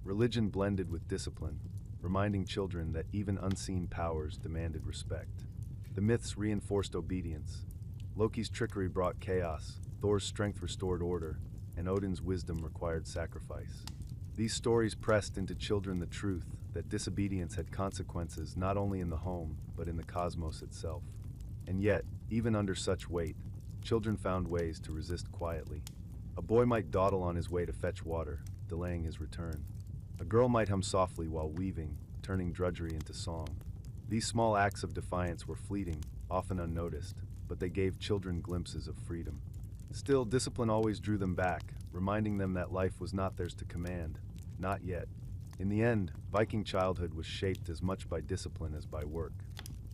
Speaker 1: Religion blended with discipline, reminding children that even unseen powers demanded respect. The myths reinforced obedience. Loki's trickery brought chaos, Thor's strength restored order, and Odin's wisdom required sacrifice. These stories pressed into children the truth that disobedience had consequences not only in the home, but in the cosmos itself. And yet, even under such weight, children found ways to resist quietly. A boy might dawdle on his way to fetch water, delaying his return. A girl might hum softly while weaving, turning drudgery into song. These small acts of defiance were fleeting, often unnoticed, but they gave children glimpses of freedom. Still, discipline always drew them back, reminding them that life was not theirs to command. Not yet. In the end, Viking childhood was shaped as much by discipline as by work.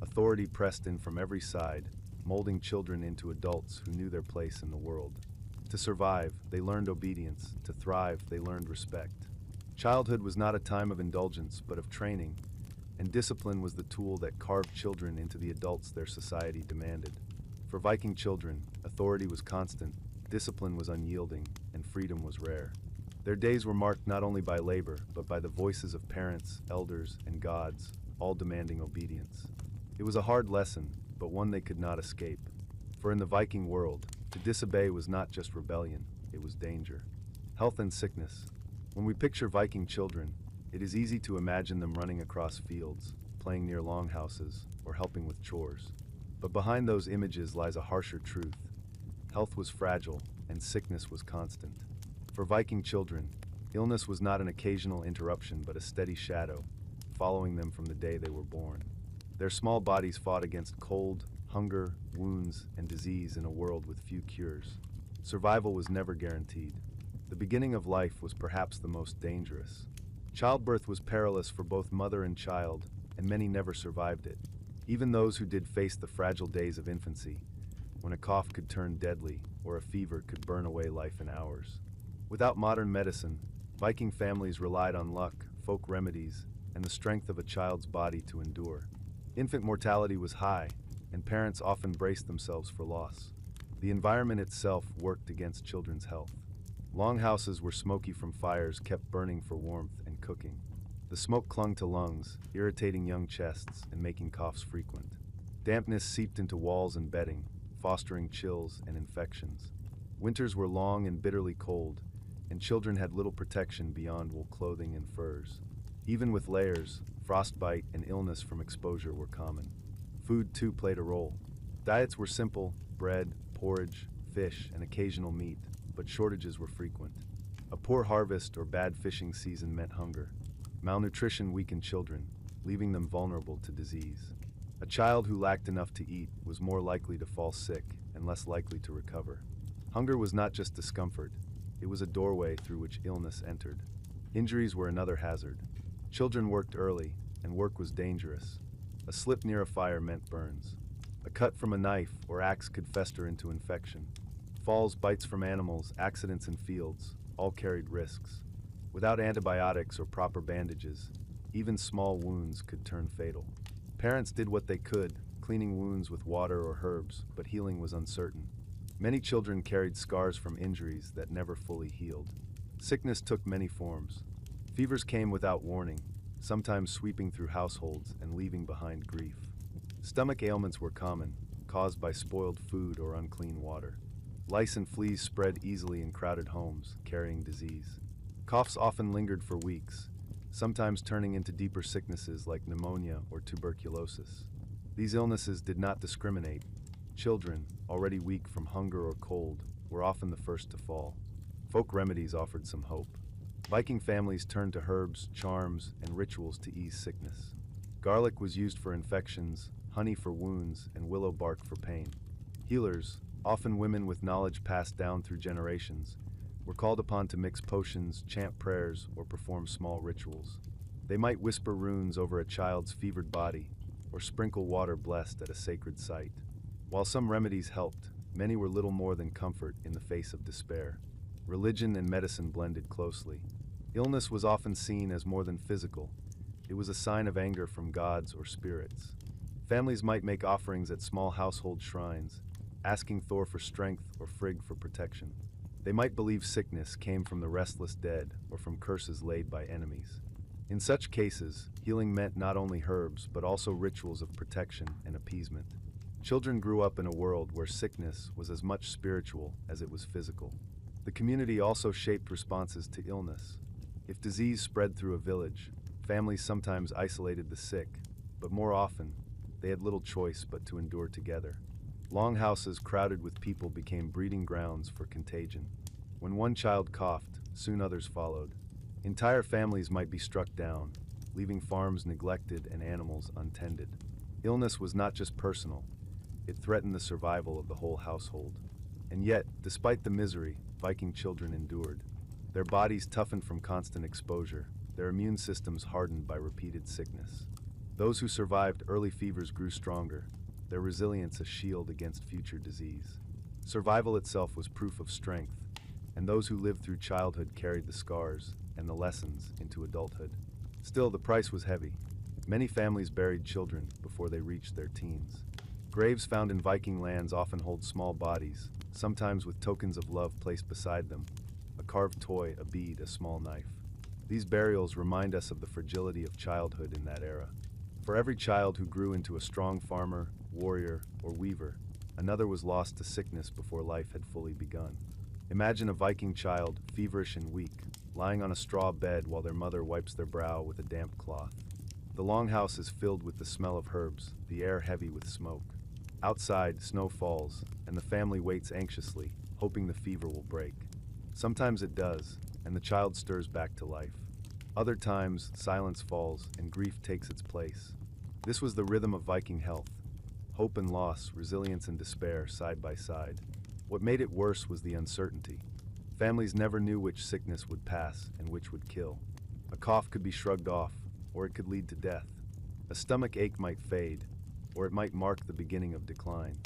Speaker 1: Authority pressed in from every side, molding children into adults who knew their place in the world. To survive, they learned obedience. To thrive, they learned respect. Childhood was not a time of indulgence, but of training, and discipline was the tool that carved children into the adults their society demanded. For Viking children, authority was constant, discipline was unyielding, and freedom was rare. Their days were marked not only by labor, but by the voices of parents, elders, and gods, all demanding obedience. It was a hard lesson, but one they could not escape. For in the Viking world, to disobey was not just rebellion, it was danger. Health and sickness. When we picture Viking children, it is easy to imagine them running across fields, playing near longhouses, or helping with chores. But behind those images lies a harsher truth. Health was fragile, and sickness was constant. For Viking children, Illness was not an occasional interruption but a steady shadow, following them from the day they were born. Their small bodies fought against cold, hunger, wounds, and disease in a world with few cures. Survival was never guaranteed. The beginning of life was perhaps the most dangerous. Childbirth was perilous for both mother and child, and many never survived it. Even those who did face the fragile days of infancy, when a cough could turn deadly or a fever could burn away life in hours. Without modern medicine, Viking families relied on luck, folk remedies, and the strength of a child's body to endure. Infant mortality was high, and parents often braced themselves for loss. The environment itself worked against children's health. Longhouses were smoky from fires kept burning for warmth and cooking. The smoke clung to lungs, irritating young chests and making coughs frequent. Dampness seeped into walls and bedding, fostering chills and infections. Winters were long and bitterly cold, and children had little protection beyond wool clothing and furs. Even with layers, frostbite and illness from exposure were common. Food, too, played a role. Diets were simple: bread, porridge, fish, and occasional meat, but shortages were frequent. A poor harvest or bad fishing season meant hunger. Malnutrition weakened children, leaving them vulnerable to disease. A child who lacked enough to eat was more likely to fall sick and less likely to recover. Hunger was not just discomfort, it was a doorway through which illness entered. Injuries were another hazard. Children worked early, and work was dangerous. A slip near a fire meant burns. A cut from a knife or axe could fester into infection. Falls, bites from animals, accidents in fields, all carried risks. Without antibiotics or proper bandages, even small wounds could turn fatal. Parents did what they could, cleaning wounds with water or herbs, but healing was uncertain. Many children carried scars from injuries that never fully healed. Sickness took many forms. Fevers came without warning, sometimes sweeping through households and leaving behind grief. Stomach ailments were common, caused by spoiled food or unclean water. Lice and fleas spread easily in crowded homes, carrying disease. Coughs often lingered for weeks, sometimes turning into deeper sicknesses like pneumonia or tuberculosis. These illnesses did not discriminate. Children, already weak from hunger or cold, were often the first to fall. Folk remedies offered some hope. Viking families turned to herbs, charms, and rituals to ease sickness. Garlic was used for infections, honey for wounds, and willow bark for pain. Healers, often women with knowledge passed down through generations, were called upon to mix potions, chant prayers, or perform small rituals. They might whisper runes over a child's fevered body, or sprinkle water blessed at a sacred site. While some remedies helped, many were little more than comfort in the face of despair. Religion and medicine blended closely. Illness was often seen as more than physical. It was a sign of anger from gods or spirits. Families might make offerings at small household shrines, asking Thor for strength or Frigg for protection. They might believe sickness came from the restless dead or from curses laid by enemies. In such cases, healing meant not only herbs but also rituals of protection and appeasement. Children grew up in a world where sickness was as much spiritual as it was physical. The community also shaped responses to illness. If disease spread through a village, families sometimes isolated the sick, but more often, they had little choice but to endure together. Longhouses crowded with people became breeding grounds for contagion. When one child coughed, soon others followed. Entire families might be struck down, leaving farms neglected and animals untended. Illness was not just personal, it threatened the survival of the whole household. And yet, despite the misery, Viking children endured. Their bodies toughened from constant exposure, their immune systems hardened by repeated sickness. Those who survived early fevers grew stronger, their resilience a shield against future disease. Survival itself was proof of strength, and those who lived through childhood carried the scars and the lessons into adulthood. Still, the price was heavy. Many families buried children before they reached their teens. Graves found in Viking lands often hold small bodies, sometimes with tokens of love placed beside them: a carved toy, a bead, a small knife. These burials remind us of the fragility of childhood in that era. For every child who grew into a strong farmer, warrior, or weaver, another was lost to sickness before life had fully begun. Imagine a Viking child, feverish and weak, lying on a straw bed while their mother wipes their brow with a damp cloth. The longhouse is filled with the smell of herbs, the air heavy with smoke. Outside, snow falls, and the family waits anxiously, hoping the fever will break. Sometimes it does, and the child stirs back to life. Other times, silence falls and grief takes its place. This was the rhythm of Viking health. Hope and loss, resilience and despair, side by side. What made it worse was the uncertainty. Families never knew which sickness would pass and which would kill. A cough could be shrugged off, or it could lead to death. A stomach ache might fade, or it might mark the beginning of decline.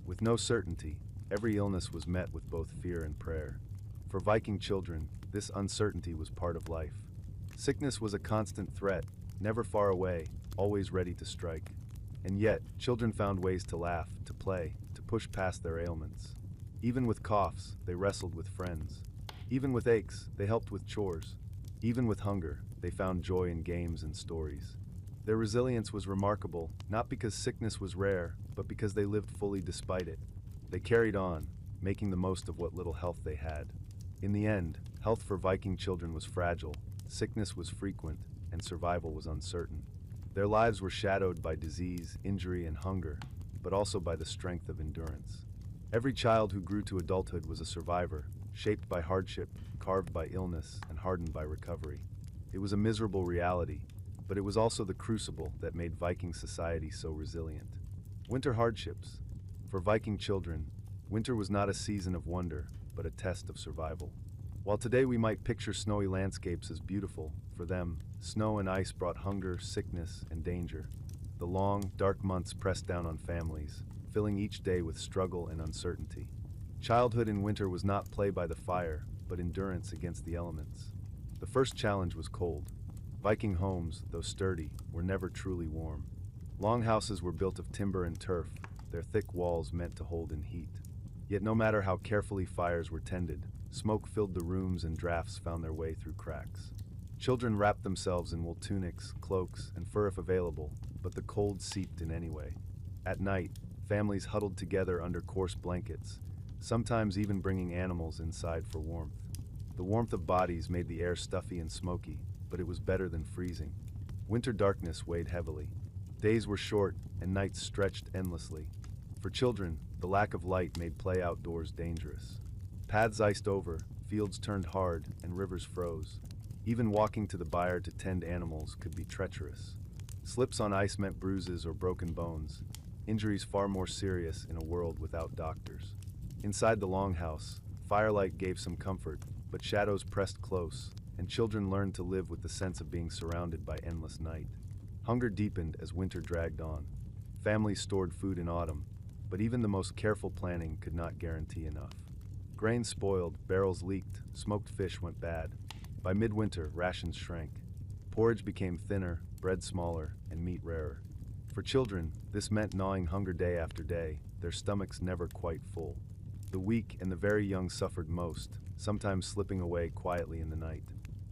Speaker 1: With no certainty, every illness was met with both fear and prayer. For Viking children, this uncertainty was part of life. Sickness was a constant threat, never far away, always ready to strike. And yet, children found ways to laugh, to play, to push past their ailments. Even with coughs, they wrestled with friends. Even with aches, they helped with chores. Even with hunger, they found joy in games and stories. Their resilience was remarkable, not because sickness was rare, but because they lived fully despite it. They carried on, making the most of what little health they had. In the end, health for Viking children was fragile, sickness was frequent, and survival was uncertain. Their lives were shadowed by disease, injury, and hunger, but also by the strength of endurance. Every child who grew to adulthood was a survivor, shaped by hardship, carved by illness, and hardened by recovery. It was a miserable reality, but it was also the crucible that made Viking society so resilient. Winter hardships. For Viking children, winter was not a season of wonder, but a test of survival. While today we might picture snowy landscapes as beautiful, for them, snow and ice brought hunger, sickness, and danger. The long, dark months pressed down on families, filling each day with struggle and uncertainty. Childhood in winter was not play by the fire, but endurance against the elements. The first challenge was cold. Viking homes, though sturdy, were never truly warm. Longhouses were built of timber and turf, their thick walls meant to hold in heat. Yet no matter how carefully fires were tended, smoke filled the rooms and drafts found their way through cracks. Children wrapped themselves in wool tunics, cloaks, and fur if available, but the cold seeped in anyway. At night, families huddled together under coarse blankets, sometimes even bringing animals inside for warmth. The warmth of bodies made the air stuffy and smoky, but it was better than freezing. Winter darkness weighed heavily. Days were short, and nights stretched endlessly. For children, the lack of light made play outdoors dangerous. Paths iced over, fields turned hard, and rivers froze. Even walking to the byre to tend animals could be treacherous. Slips on ice meant bruises or broken bones, injuries far more serious in a world without doctors. Inside the longhouse, firelight gave some comfort, but shadows pressed close, and children learned to live with the sense of being surrounded by endless night. Hunger deepened as winter dragged on. Families stored food in autumn, but even the most careful planning could not guarantee enough. Grain spoiled, barrels leaked, smoked fish went bad. By midwinter, rations shrank. Porridge became thinner, bread smaller, and meat rarer. For children, this meant gnawing hunger day after day, their stomachs never quite full. The weak and the very young suffered most, sometimes slipping away quietly in the night.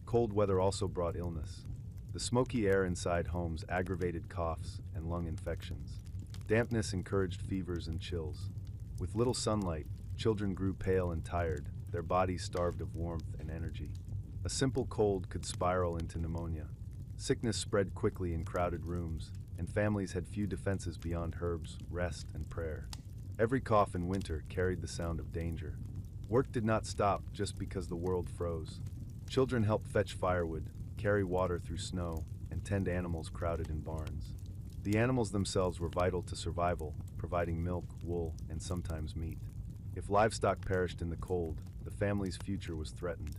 Speaker 1: Cold weather also brought illness. The smoky air inside homes aggravated coughs and lung infections. Dampness encouraged fevers and chills. With little sunlight, children grew pale and tired, their bodies starved of warmth and energy. A simple cold could spiral into pneumonia. Sickness spread quickly in crowded rooms, and families had few defenses beyond herbs, rest, and prayer. Every cough in winter carried the sound of danger. Work did not stop just because the world froze. Children helped fetch firewood, carry water through snow, and tend animals crowded in barns. The animals themselves were vital to survival, providing milk, wool, and sometimes meat. If livestock perished in the cold, the family's future was threatened.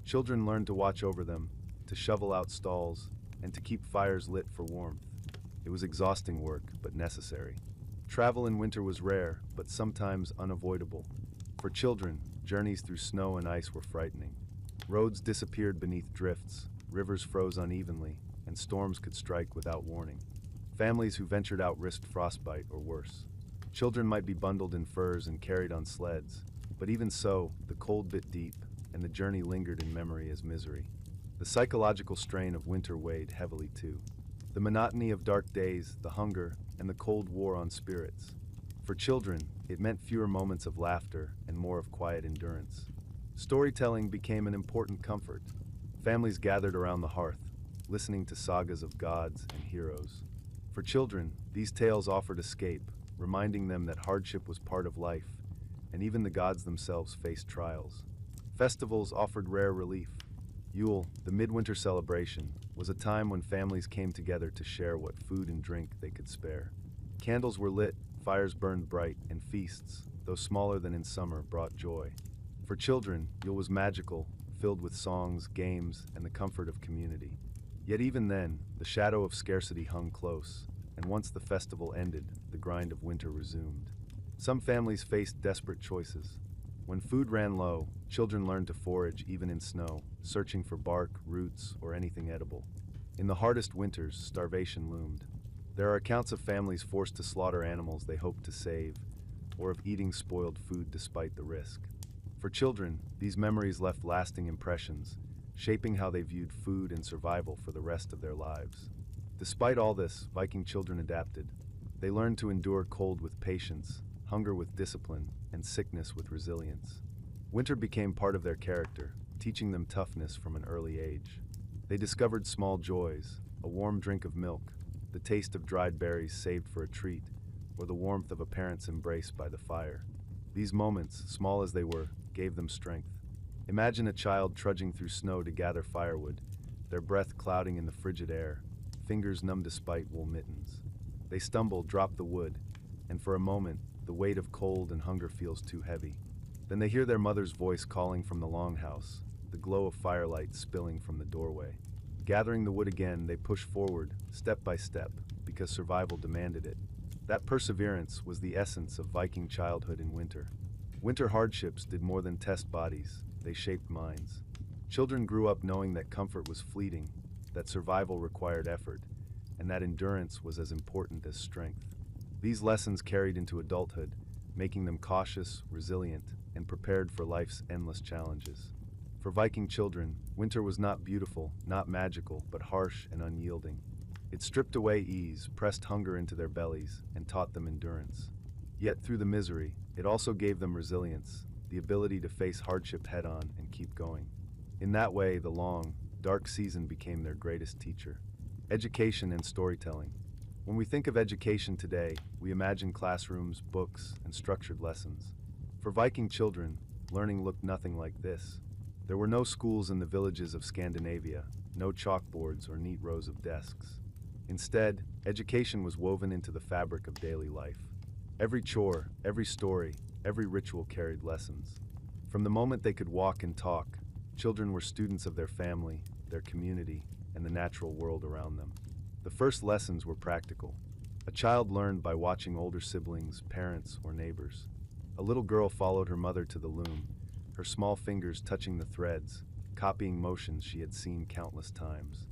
Speaker 1: Children learned to watch over them, to shovel out stalls, and to keep fires lit for warmth. It was exhausting work, but necessary. Travel in winter was rare, but sometimes unavoidable. For children, journeys through snow and ice were frightening. Roads disappeared beneath drifts, rivers froze unevenly, and storms could strike without warning. Families who ventured out risked frostbite or worse. Children might be bundled in furs and carried on sleds, but even so, the cold bit deep, and the journey lingered in memory as misery. The psychological strain of winter weighed heavily too. The monotony of dark days, the hunger, and the cold wore on spirits. For children, it meant fewer moments of laughter and more of quiet endurance. Storytelling became an important comfort. Families gathered around the hearth, listening to sagas of gods and heroes. For children, these tales offered escape, reminding them that hardship was part of life, and even the gods themselves faced trials. Festivals offered rare relief. Yule, the midwinter celebration, was a time when families came together to share what food and drink they could spare. Candles were lit, fires burned bright, and feasts, though smaller than in summer, brought joy. For children, Yule was magical, filled with songs, games, and the comfort of community. Yet even then, the shadow of scarcity hung close, and once the festival ended, the grind of winter resumed. Some families faced desperate choices. When food ran low, children learned to forage even in snow, searching for bark, roots, or anything edible. In the hardest winters, starvation loomed. There are accounts of families forced to slaughter animals they hoped to save, or of eating spoiled food despite the risk. For children, these memories left lasting impressions, shaping how they viewed food and survival for the rest of their lives. Despite all this, Viking children adapted. They learned to endure cold with patience, hunger with discipline, and sickness with resilience. Winter became part of their character, teaching them toughness from an early age. They discovered small joys, a warm drink of milk, the taste of dried berries saved for a treat, or the warmth of a parent's embrace by the fire. These moments, small as they were, gave them strength. Imagine a child trudging through snow to gather firewood, their breath clouding in the frigid air, fingers numb despite wool mittens. They stumble, drop the wood, and for a moment, the weight of cold and hunger feels too heavy. Then they hear their mother's voice calling from the longhouse, the glow of firelight spilling from the doorway. Gathering the wood again, they push forward, step by step, because survival demanded it. That perseverance was the essence of Viking childhood in winter. Winter hardships did more than test bodies, they shaped minds. Children grew up knowing that comfort was fleeting, that survival required effort, and that endurance was as important as strength. These lessons carried into adulthood, making them cautious, resilient, and prepared for life's endless challenges. For Viking children, winter was not beautiful, not magical, but harsh and unyielding. It stripped away ease, pressed hunger into their bellies, and taught them endurance. Yet through the misery, it also gave them resilience, the ability to face hardship head-on and keep going. In that way, the long, dark season became their greatest teacher. Education and storytelling. When we think of education today, we imagine classrooms, books, and structured lessons. For Viking children, learning looked nothing like this. There were no schools in the villages of Scandinavia, no chalkboards or neat rows of desks. Instead, education was woven into the fabric of daily life. Every chore, every story, every ritual carried lessons. From the moment they could walk and talk, children were students of their family, their community, and the natural world around them. The first lessons were practical. A child learned by watching older siblings, parents, or neighbors. A little girl followed her mother to the loom, her small fingers touching the threads, copying motions she had seen countless times.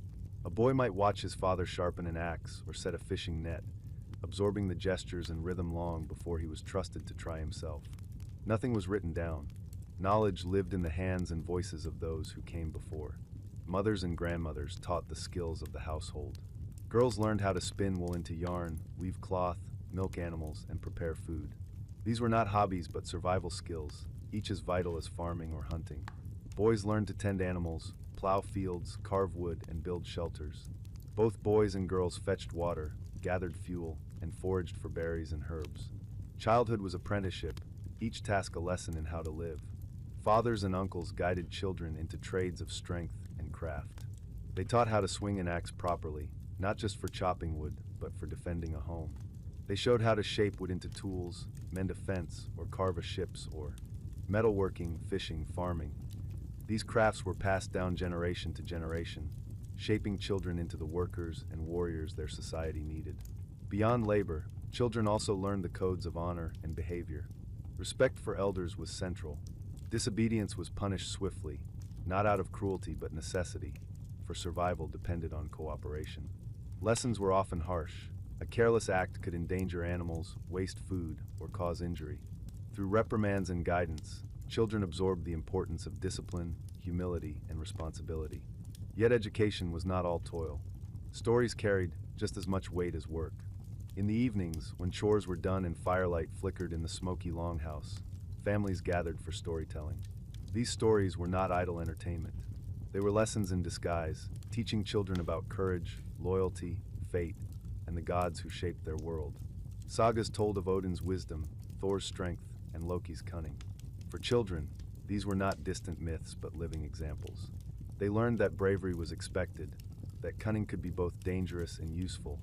Speaker 1: A boy might watch his father sharpen an axe or set a fishing net, absorbing the gestures and rhythm long before he was trusted to try himself. Nothing was written down. Knowledge lived in the hands and voices of those who came before. Mothers and grandmothers taught the skills of the household. Girls learned how to spin wool into yarn, weave cloth, milk animals, and prepare food. These were not hobbies but survival skills, each as vital as farming or hunting. Boys learned to tend animals, plow fields, carve wood, and build shelters. Both boys and girls fetched water, gathered fuel, and foraged for berries and herbs. Childhood was apprenticeship, each task a lesson in how to live. Fathers and uncles guided children into trades of strength and craft. They taught how to swing an axe properly, not just for chopping wood, but for defending a home. They showed how to shape wood into tools, mend a fence, or carve a ship's oar. Metalworking, fishing, farming. These crafts were passed down generation to generation, shaping children into the workers and warriors their society needed. Beyond labor, children also learned the codes of honor and behavior. Respect for elders was central. Disobedience was punished swiftly, not out of cruelty but necessity, for survival depended on cooperation. Lessons were often harsh. A careless act could endanger animals, waste food, or cause injury. Through reprimands and guidance, children absorbed the importance of discipline, humility, and responsibility. Yet education was not all toil. Stories carried just as much weight as work. In the evenings, when chores were done and firelight flickered in the smoky longhouse, families gathered for storytelling. These stories were not idle entertainment. They were lessons in disguise, teaching children about courage, loyalty, fate, and the gods who shaped their world. Sagas told of Odin's wisdom, Thor's strength, and Loki's cunning. For children, these were not distant myths but living examples. They learned that bravery was expected, that cunning could be both dangerous and useful,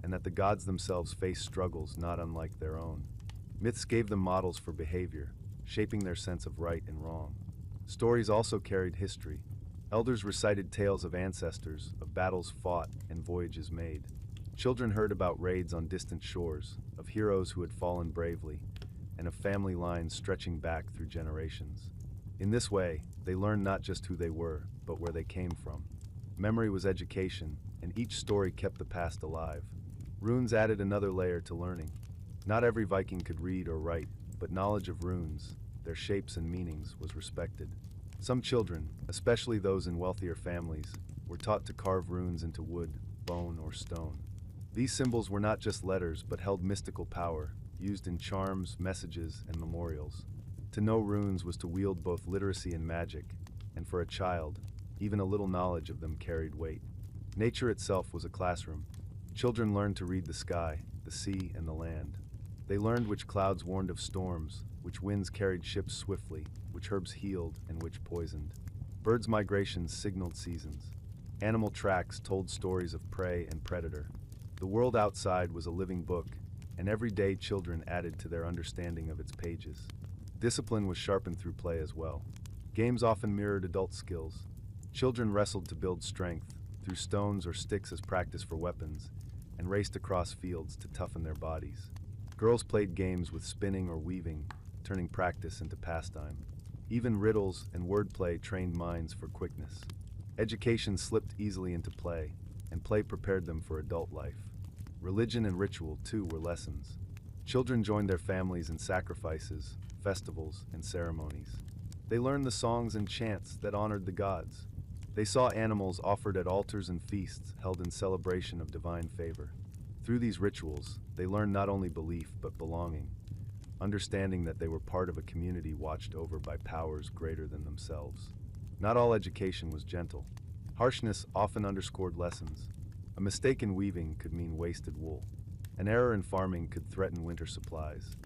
Speaker 1: and that the gods themselves faced struggles not unlike their own. Myths gave them models for behavior, shaping their sense of right and wrong. Stories also carried history. Elders recited tales of ancestors, of battles fought and voyages made. Children heard about raids on distant shores, of heroes who had fallen bravely, and of family lines stretching back through generations. In this way, they learned not just who they were, but where they came from. Memory was education, and each story kept the past alive. Runes added another layer to learning. Not every Viking could read or write, but knowledge of runes, their shapes and meanings, was respected. Some children, especially those in wealthier families, were taught to carve runes into wood, bone, or stone. These symbols were not just letters, but held mystical power, used in charms, messages, and memorials. To know runes was to wield both literacy and magic, and for a child, even a little knowledge of them carried weight. Nature itself was a classroom. Children learned to read the sky, the sea, and the land. They learned which clouds warned of storms, which winds carried ships swiftly, which herbs healed and which poisoned. Birds' migrations signaled seasons. Animal tracks told stories of prey and predator. The world outside was a living book, and every day children added to their understanding of its pages. Discipline was sharpened through play as well. Games often mirrored adult skills. Children wrestled to build strength, threw stones or sticks as practice for weapons, and raced across fields to toughen their bodies. Girls played games with spinning or weaving, turning practice into pastime. Even riddles and wordplay trained minds for quickness. Education slipped easily into play, and play prepared them for adult life. Religion and ritual, too, were lessons. Children joined their families in sacrifices, festivals, and ceremonies. They learned the songs and chants that honored the gods. They saw animals offered at altars and feasts held in celebration of divine favor. Through these rituals, they learned not only belief but belonging, understanding that they were part of a community watched over by powers greater than themselves. Not all education was gentle. Harshness often underscored lessons. A mistake in weaving could mean wasted wool. An error in farming could threaten winter supplies.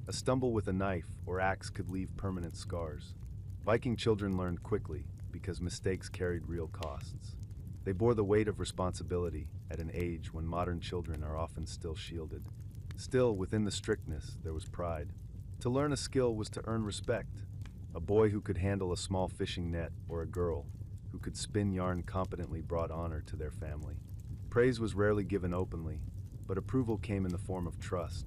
Speaker 1: A stumble with a knife or axe could leave permanent scars. Viking children learned quickly because mistakes carried real costs. They bore the weight of responsibility at an age when modern children are often still shielded. Still, within the strictness, there was pride. To learn a skill was to earn respect. A boy who could handle a small fishing net or a girl who could spin yarn competently brought honor to their family. Praise was rarely given openly, but approval came in the form of trust.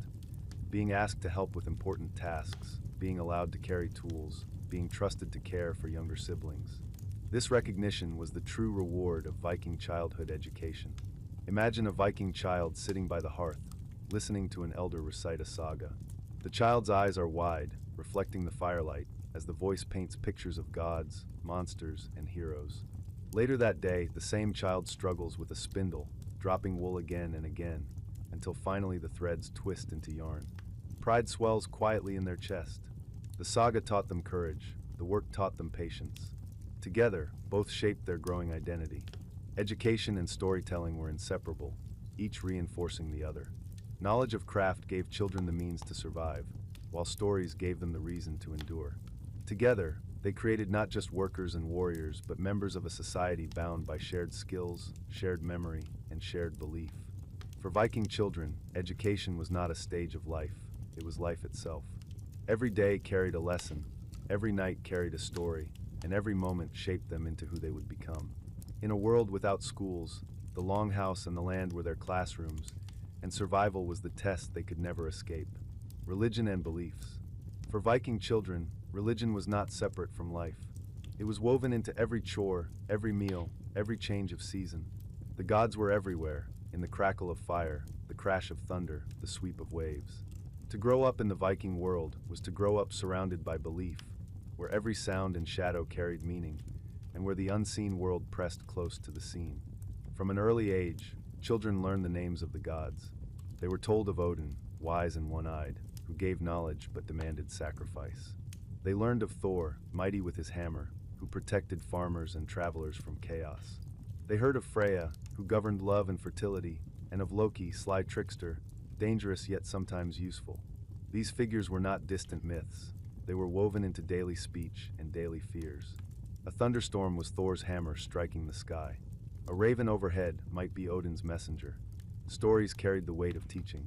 Speaker 1: Being asked to help with important tasks, being allowed to carry tools, being trusted to care for younger siblings. This recognition was the true reward of Viking childhood education. Imagine a Viking child sitting by the hearth, listening to an elder recite a saga. The child's eyes are wide, reflecting the firelight, as the voice paints pictures of gods, monsters, and heroes. Later that day, the same child struggles with a spindle, dropping wool again and again, until finally the threads twist into yarn. Pride swells quietly in their chest. The saga taught them courage, the work taught them patience. Together, both shaped their growing identity. Education and storytelling were inseparable, each reinforcing the other. Knowledge of craft gave children the means to survive, while stories gave them the reason to endure. Together, they created not just workers and warriors, but members of a society bound by shared skills, shared memory, and shared belief. For Viking children, education was not a stage of life, it was life itself. Every day carried a lesson, every night carried a story, and every moment shaped them into who they would become. In a world without schools, the longhouse and the land were their classrooms, and survival was the test they could never escape. Religion and beliefs. For Viking children, religion was not separate from life. It was woven into every chore, every meal, every change of season. The gods were everywhere, in the crackle of fire, the crash of thunder, the sweep of waves. To grow up in the Viking world was to grow up surrounded by belief, where every sound and shadow carried meaning, and where the unseen world pressed close to the seen. From an early age, children learned the names of the gods. They were told of Odin, wise and one-eyed, who gave knowledge but demanded sacrifice. They learned of Thor, mighty with his hammer, who protected farmers and travelers from chaos. They heard of Freya, who governed love and fertility, and of Loki, sly trickster, dangerous yet sometimes useful. These figures were not distant myths. They were woven into daily speech and daily fears. A thunderstorm was Thor's hammer striking the sky. A raven overhead might be Odin's messenger. Stories carried the weight of teaching.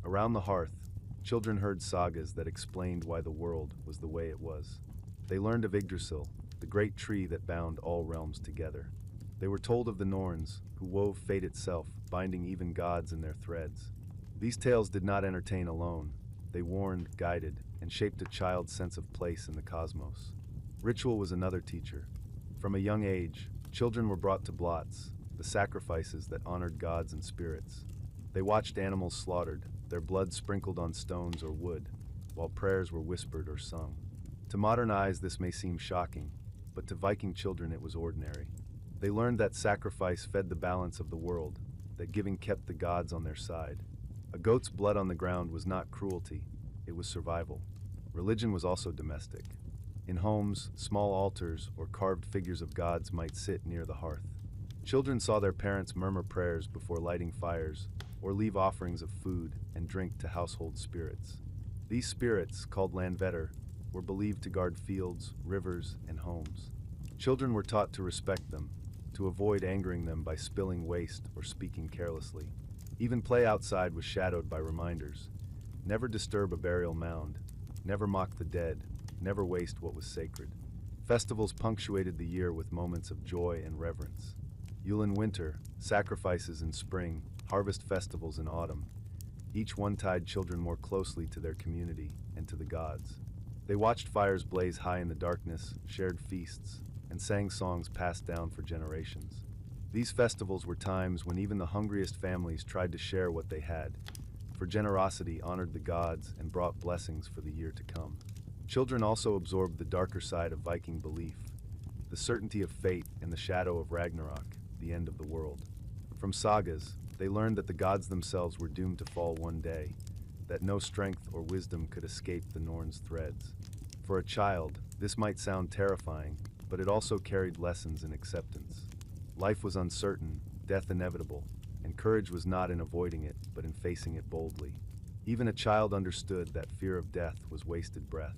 Speaker 1: Around the hearth, children heard sagas that explained why the world was the way it was. They learned of Yggdrasil, the great tree that bound all realms together. They were told of the Norns, who wove fate itself, binding even gods in their threads. These tales did not entertain alone. They warned, guided, and shaped a child's sense of place in the cosmos. Ritual was another teacher. From a young age, children were brought to blots, the sacrifices that honored gods and spirits. They watched animals slaughtered, their blood sprinkled on stones or wood, while prayers were whispered or sung. To modern eyes, this may seem shocking, but to Viking children it was ordinary. They learned that sacrifice fed the balance of the world, that giving kept the gods on their side. A goat's blood on the ground was not cruelty, it was survival. Religion was also domestic. In homes, small altars or carved figures of gods might sit near the hearth. Children saw their parents murmur prayers before lighting fires, or leave offerings of food and drink to household spirits. These spirits, called landvetter, were believed to guard fields, rivers, and homes. Children were taught to respect them, to avoid angering them by spilling waste or speaking carelessly. Even play outside was shadowed by reminders. Never disturb a burial mound, never mock the dead, never waste what was sacred. Festivals punctuated the year with moments of joy and reverence. Yule in winter, sacrifices in spring, harvest festivals in autumn. Each one tied children more closely to their community and to the gods. They watched fires blaze high in the darkness, shared feasts, and sang songs passed down for generations. These festivals were times when even the hungriest families tried to share what they had, for generosity honored the gods and brought blessings for the year to come. Children also absorbed the darker side of Viking belief, the certainty of fate and the shadow of Ragnarok, the end of the world. From sagas, they learned that the gods themselves were doomed to fall one day, that no strength or wisdom could escape the Norns' threads. For a child, this might sound terrifying, but it also carried lessons in acceptance. Life was uncertain, death inevitable, and courage was not in avoiding it, but in facing it boldly. Even a child understood that fear of death was wasted breath.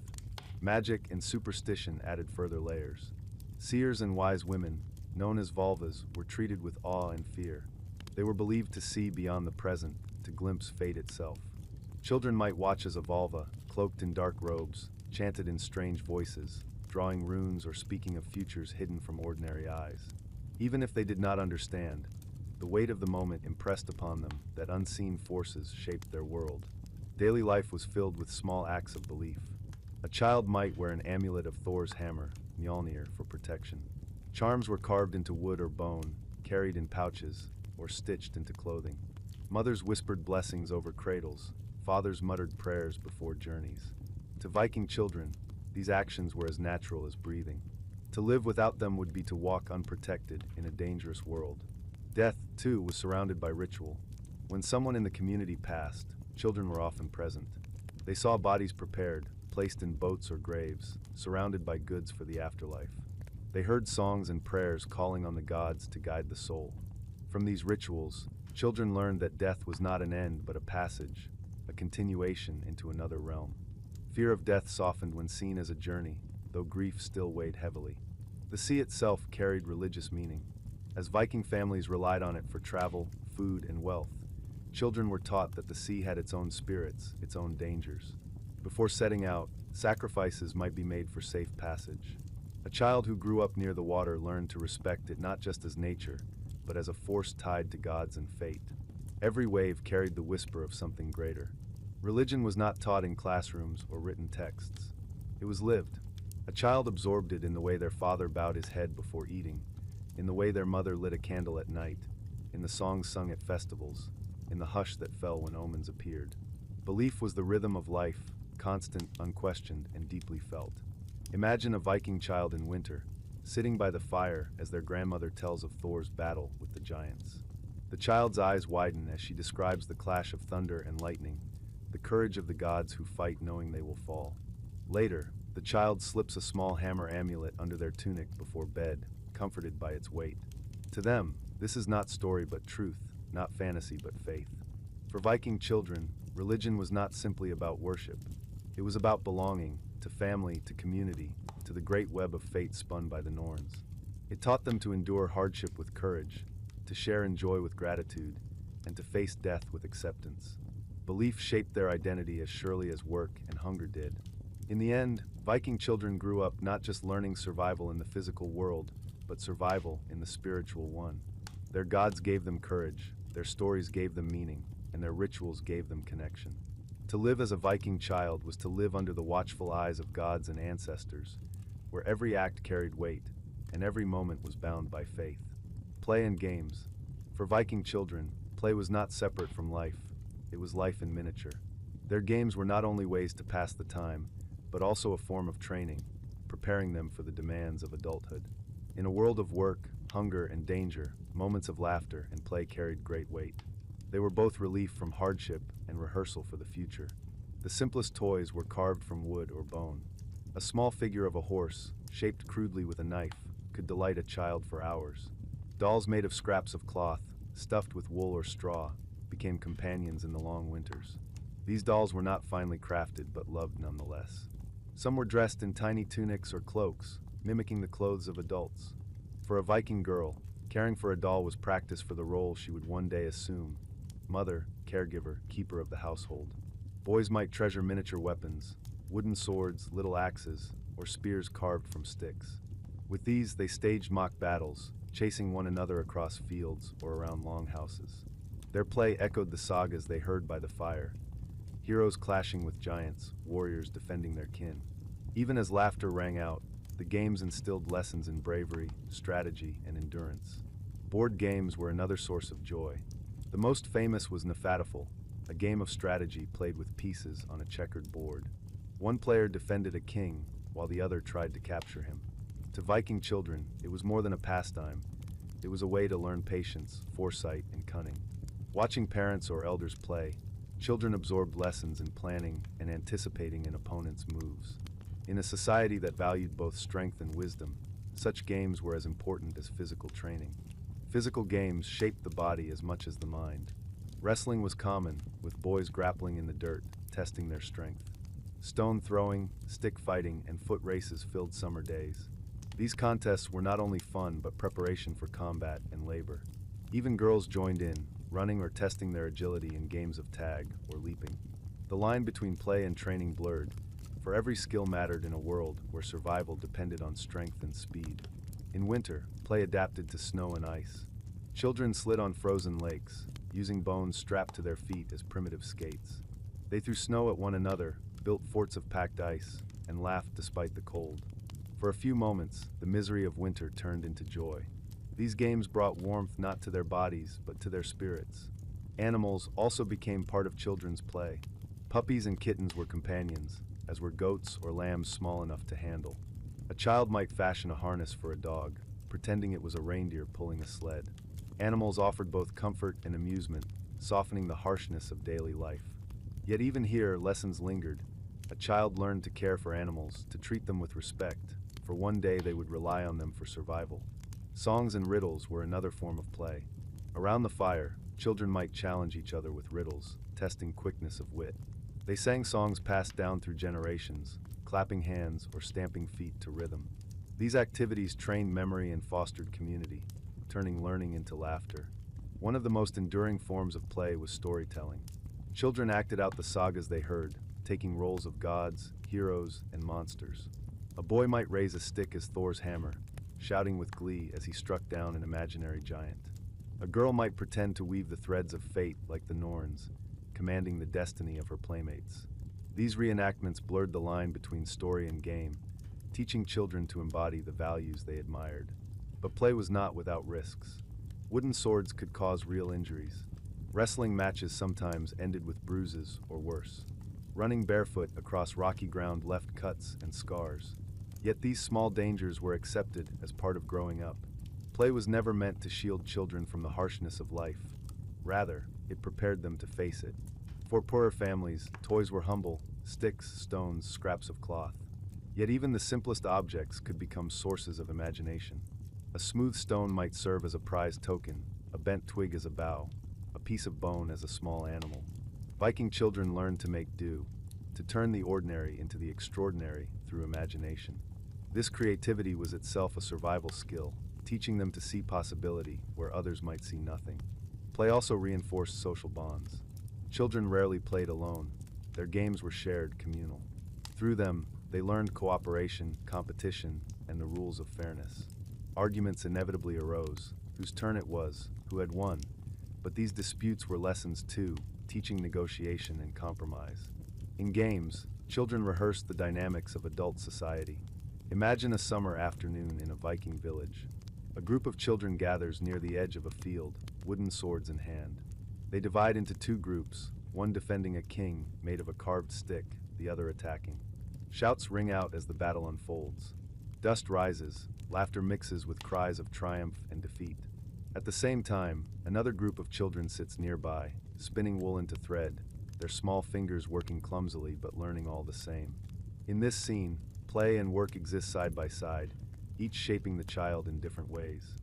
Speaker 1: Magic and superstition added further layers. Seers and wise women, known as Volvas, were treated with awe and fear. They were believed to see beyond the present, to glimpse fate itself. Children might watch as a Volva, cloaked in dark robes, chanted in strange voices, drawing runes or speaking of futures hidden from ordinary eyes. Even if they did not understand, the weight of the moment impressed upon them that unseen forces shaped their world. Daily life was filled with small acts of belief. A child might wear an amulet of Thor's hammer, Mjolnir, for protection. Charms were carved into wood or bone, carried in pouches, or stitched into clothing. Mothers whispered blessings over cradles, fathers muttered prayers before journeys. To Viking children, these actions were as natural as breathing. To live without them would be to walk unprotected in a dangerous world. Death, too, was surrounded by ritual. When someone in the community passed, children were often present. They saw bodies prepared, placed in boats or graves, surrounded by goods for the afterlife. They heard songs and prayers calling on the gods to guide the soul. From these rituals, children learned that death was not an end but a passage, a continuation into another realm. Fear of death softened when seen as a journey, though grief still weighed heavily. The sea itself carried religious meaning. As Viking families relied on it for travel, food, and wealth, children were taught that the sea had its own spirits, its own dangers. Before setting out, sacrifices might be made for safe passage. A child who grew up near the water learned to respect it not just as nature, but as a force tied to gods and fate. Every wave carried the whisper of something greater. Religion was not taught in classrooms or written texts. It was lived. A child absorbed it in the way their father bowed his head before eating, in the way their mother lit a candle at night, in the songs sung at festivals, in the hush that fell when omens appeared. Belief was the rhythm of life, constant, unquestioned, and deeply felt. Imagine a Viking child in winter, sitting by the fire as their grandmother tells of Thor's battle with the giants. The child's eyes widen as she describes the clash of thunder and lightning, the courage of the gods who fight knowing they will fall. Later, the child slips a small hammer amulet under their tunic before bed, comforted by its weight. To them, this is not story but truth, not fantasy but faith. For Viking children, religion was not simply about worship. It was about belonging, to family, to community, to the great web of fate spun by the Norns. It taught them to endure hardship with courage, to share in joy with gratitude, and to face death with acceptance. Belief shaped their identity as surely as work and hunger did. In the end, Viking children grew up not just learning survival in the physical world, but survival in the spiritual one. Their gods gave them courage, their stories gave them meaning, and their rituals gave them connection. To live as a Viking child was to live under the watchful eyes of gods and ancestors, where every act carried weight, and every moment was bound by faith. Play and games. For Viking children, play was not separate from life, it was life in miniature. Their games were not only ways to pass the time, but also a form of training, preparing them for the demands of adulthood. In a world of work, hunger, and danger, moments of laughter and play carried great weight. They were both relief from hardship and rehearsal for the future. The simplest toys were carved from wood or bone. A small figure of a horse, shaped crudely with a knife, could delight a child for hours. Dolls made of scraps of cloth, stuffed with wool or straw, became companions in the long winters. These dolls were not finely crafted, but loved nonetheless. Some were dressed in tiny tunics or cloaks, mimicking the clothes of adults. For a Viking girl, caring for a doll was practice for the role she would one day assume: mother, caregiver, keeper of the household. Boys might treasure miniature weapons, wooden swords, little axes, or spears carved from sticks. With these, they staged mock battles, chasing one another across fields or around longhouses. Their play echoed the sagas they heard by the fire, heroes clashing with giants, warriors defending their kin. Even as laughter rang out, the games instilled lessons in bravery, strategy, and endurance. Board games were another source of joy. The most famous was Nefadafel, a game of strategy played with pieces on a checkered board. One player defended a king, while the other tried to capture him. To Viking children, it was more than a pastime. It was a way to learn patience, foresight, and cunning. Watching parents or elders play, children absorbed lessons in planning and anticipating an opponent's moves. In a society that valued both strength and wisdom, such games were as important as physical training. Physical games shaped the body as much as the mind. Wrestling was common, with boys grappling in the dirt, testing their strength. Stone throwing, stick fighting, and foot races filled summer days. These contests were not only fun but preparation for combat and labor. Even girls joined in, running or testing their agility in games of tag or leaping. The line between play and training blurred, for every skill mattered in a world where survival depended on strength and speed. In winter, play adapted to snow and ice. Children slid on frozen lakes, using bones strapped to their feet as primitive skates. They threw snow at one another, built forts of packed ice, and laughed despite the cold. For a few moments, the misery of winter turned into joy. These games brought warmth not to their bodies, but to their spirits. Animals also became part of children's play. Puppies and kittens were companions, as were goats or lambs small enough to handle. A child might fashion a harness for a dog, pretending it was a reindeer pulling a sled. Animals offered both comfort and amusement, softening the harshness of daily life. Yet even here, lessons lingered. A child learned to care for animals, to treat them with respect, for one day they would rely on them for survival. Songs and riddles were another form of play. Around the fire, children might challenge each other with riddles, testing quickness of wit. They sang songs passed down through generations, clapping hands or stamping feet to rhythm. These activities trained memory and fostered community, turning learning into laughter. One of the most enduring forms of play was storytelling. Children acted out the sagas they heard, taking roles of gods, heroes, and monsters. A boy might raise a stick as Thor's hammer, shouting with glee as he struck down an imaginary giant. A girl might pretend to weave the threads of fate like the Norns, commanding the destiny of her playmates. These reenactments blurred the line between story and game, teaching children to embody the values they admired. But play was not without risks. Wooden swords could cause real injuries. Wrestling matches sometimes ended with bruises or worse. Running barefoot across rocky ground left cuts and scars. Yet these small dangers were accepted as part of growing up. Play was never meant to shield children from the harshness of life. Rather, it prepared them to face it. For poorer families, toys were humble: sticks, stones, scraps of cloth. Yet even the simplest objects could become sources of imagination. A smooth stone might serve as a prized token, a bent twig as a bough, a piece of bone as a small animal. Viking children learned to make do, to turn the ordinary into the extraordinary through imagination. This creativity was itself a survival skill, teaching them to see possibility where others might see nothing. Play also reinforced social bonds. Children rarely played alone. Their games were shared, communal. Through them, they learned cooperation, competition, and the rules of fairness. Arguments inevitably arose, whose turn it was, who had won. But these disputes were lessons too, teaching negotiation and compromise. In games, children rehearsed the dynamics of adult society. Imagine a summer afternoon in a Viking village. A group of children gathers near the edge of a field, wooden swords in hand. They divide into two groups, one defending a king made of a carved stick, the other attacking. Shouts ring out as the battle unfolds. Dust rises, laughter mixes with cries of triumph and defeat. At the same time, another group of children sits nearby, spinning wool into thread, their small fingers working clumsily but learning all the same. In this scene, play and work exist side by side, each shaping the child in different ways.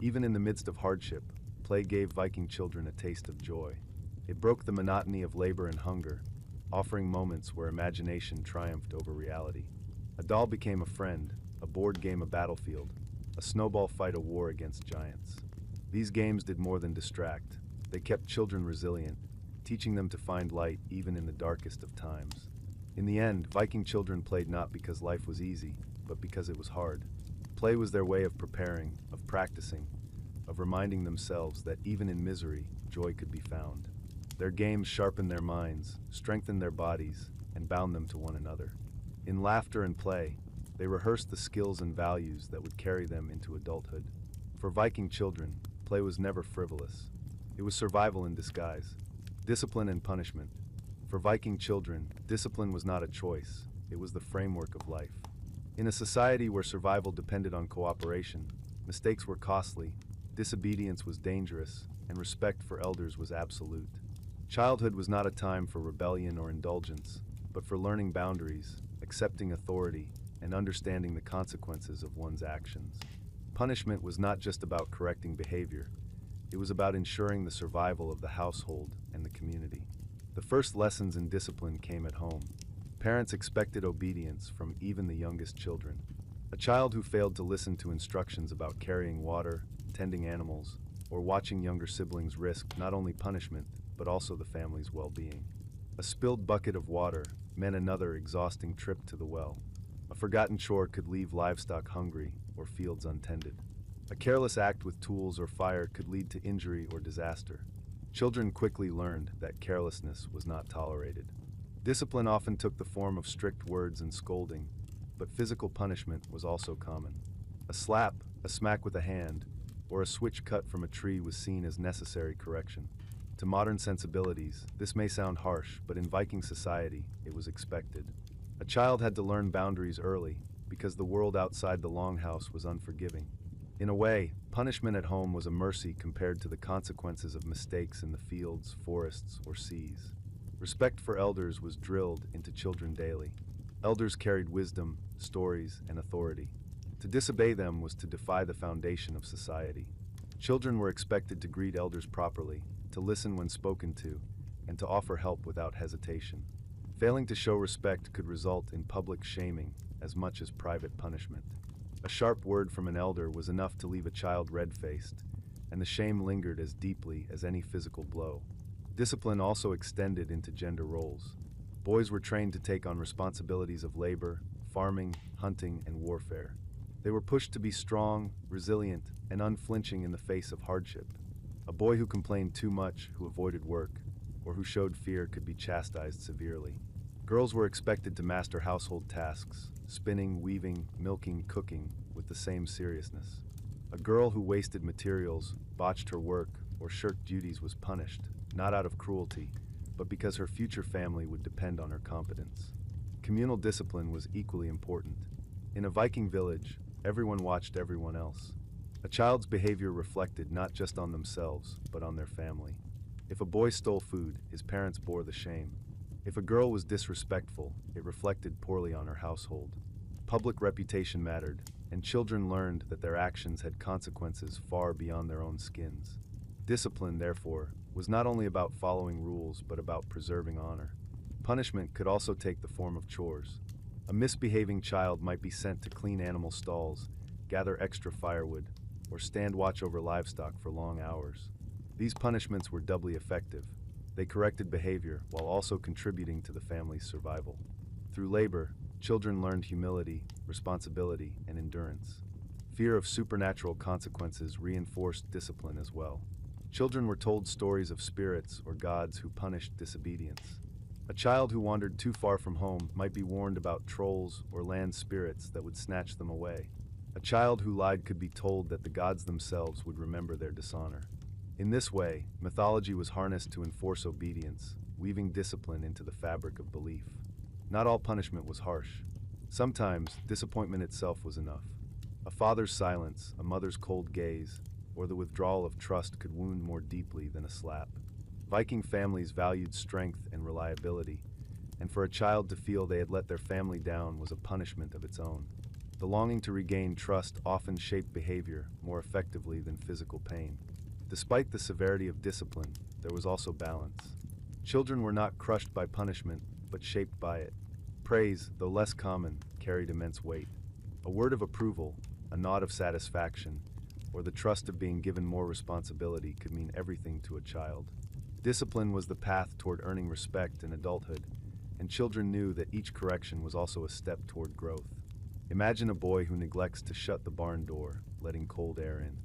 Speaker 1: Even in the midst of hardship, play gave Viking children a taste of joy. It broke the monotony of labor and hunger, offering moments where imagination triumphed over reality. A doll became a friend, a board game a battlefield, a snowball fight a war against giants. These games did more than distract. They kept children resilient, teaching them to find light even in the darkest of times. In the end, Viking children played not because life was easy, but because it was hard. Play was their way of preparing, of practicing, of reminding themselves that even in misery, joy could be found. Their games sharpened their minds, strengthened their bodies, and bound them to one another. In laughter and play, they rehearsed the skills and values that would carry them into adulthood. For Viking children, play was never frivolous. It was survival in disguise, discipline and punishment. For Viking children, discipline was not a choice, it was the framework of life. In a society where survival depended on cooperation, mistakes were costly, disobedience was dangerous, and respect for elders was absolute. Childhood was not a time for rebellion or indulgence, but for learning boundaries, accepting authority, and understanding the consequences of one's actions. Punishment was not just about correcting behavior, it was about ensuring the survival of the household and the community. The first lessons in discipline came at home. Parents expected obedience from even the youngest children. A child who failed to listen to instructions about carrying water, tending animals, or watching younger siblings risked not only punishment, but also the family's well-being. A spilled bucket of water meant another exhausting trip to the well. A forgotten chore could leave livestock hungry or fields untended. A careless act with tools or fire could lead to injury or disaster. Children quickly learned that carelessness was not tolerated. Discipline often took the form of strict words and scolding, but physical punishment was also common. A slap, a smack with a hand, or a switch cut from a tree was seen as necessary correction. To modern sensibilities, this may sound harsh, but in Viking society, it was expected. A child had to learn boundaries early, because the world outside the longhouse was unforgiving. In a way, punishment at home was a mercy compared to the consequences of mistakes in the fields, forests, or seas. Respect for elders was drilled into children daily. Elders carried wisdom, stories, and authority. To disobey them was to defy the foundation of society. Children were expected to greet elders properly, to listen when spoken to, and to offer help without hesitation. Failing to show respect could result in public shaming as much as private punishment. A sharp word from an elder was enough to leave a child red-faced, and the shame lingered as deeply as any physical blow. Discipline also extended into gender roles. Boys were trained to take on responsibilities of labor, farming, hunting, and warfare. They were pushed to be strong, resilient, and unflinching in the face of hardship. A boy who complained too much, who avoided work, or who showed fear could be chastised severely. Girls were expected to master household tasks, spinning, weaving, milking, cooking, with the same seriousness. A girl who wasted materials, botched her work, or shirked duties was punished, not out of cruelty, but because her future family would depend on her competence. Communal discipline was equally important. In a Viking village, everyone watched everyone else. A child's behavior reflected not just on themselves, but on their family. If a boy stole food, his parents bore the shame. If a girl was disrespectful, it reflected poorly on her household. Public reputation mattered, and children learned that their actions had consequences far beyond their own skins. Discipline, therefore, was not only about following rules, but about preserving honor. Punishment could also take the form of chores. A misbehaving child might be sent to clean animal stalls, gather extra firewood, or stand watch over livestock for long hours. These punishments were doubly effective. They corrected behavior while also contributing to the family's survival. Through labor, children learned humility, responsibility, and endurance. Fear of supernatural consequences reinforced discipline as well. Children were told stories of spirits or gods who punished disobedience. A child who wandered too far from home might be warned about trolls or land spirits that would snatch them away. A child who lied could be told that the gods themselves would remember their dishonor. In this way, mythology was harnessed to enforce obedience, weaving discipline into the fabric of belief. Not all punishment was harsh. Sometimes, disappointment itself was enough. A father's silence, a mother's cold gaze, or the withdrawal of trust could wound more deeply than a slap. Viking families valued strength and reliability, and for a child to feel they had let their family down was a punishment of its own. The longing to regain trust often shaped behavior more effectively than physical pain. Despite the severity of discipline, there was also balance. Children were not crushed by punishment, but shaped by it. Praise, though less common, carried immense weight. A word of approval, a nod of satisfaction, or the trust of being given more responsibility could mean everything to a child. Discipline was the path toward earning respect in adulthood, and children knew that each correction was also a step toward growth. Imagine a boy who neglects to shut the barn door, letting cold air in.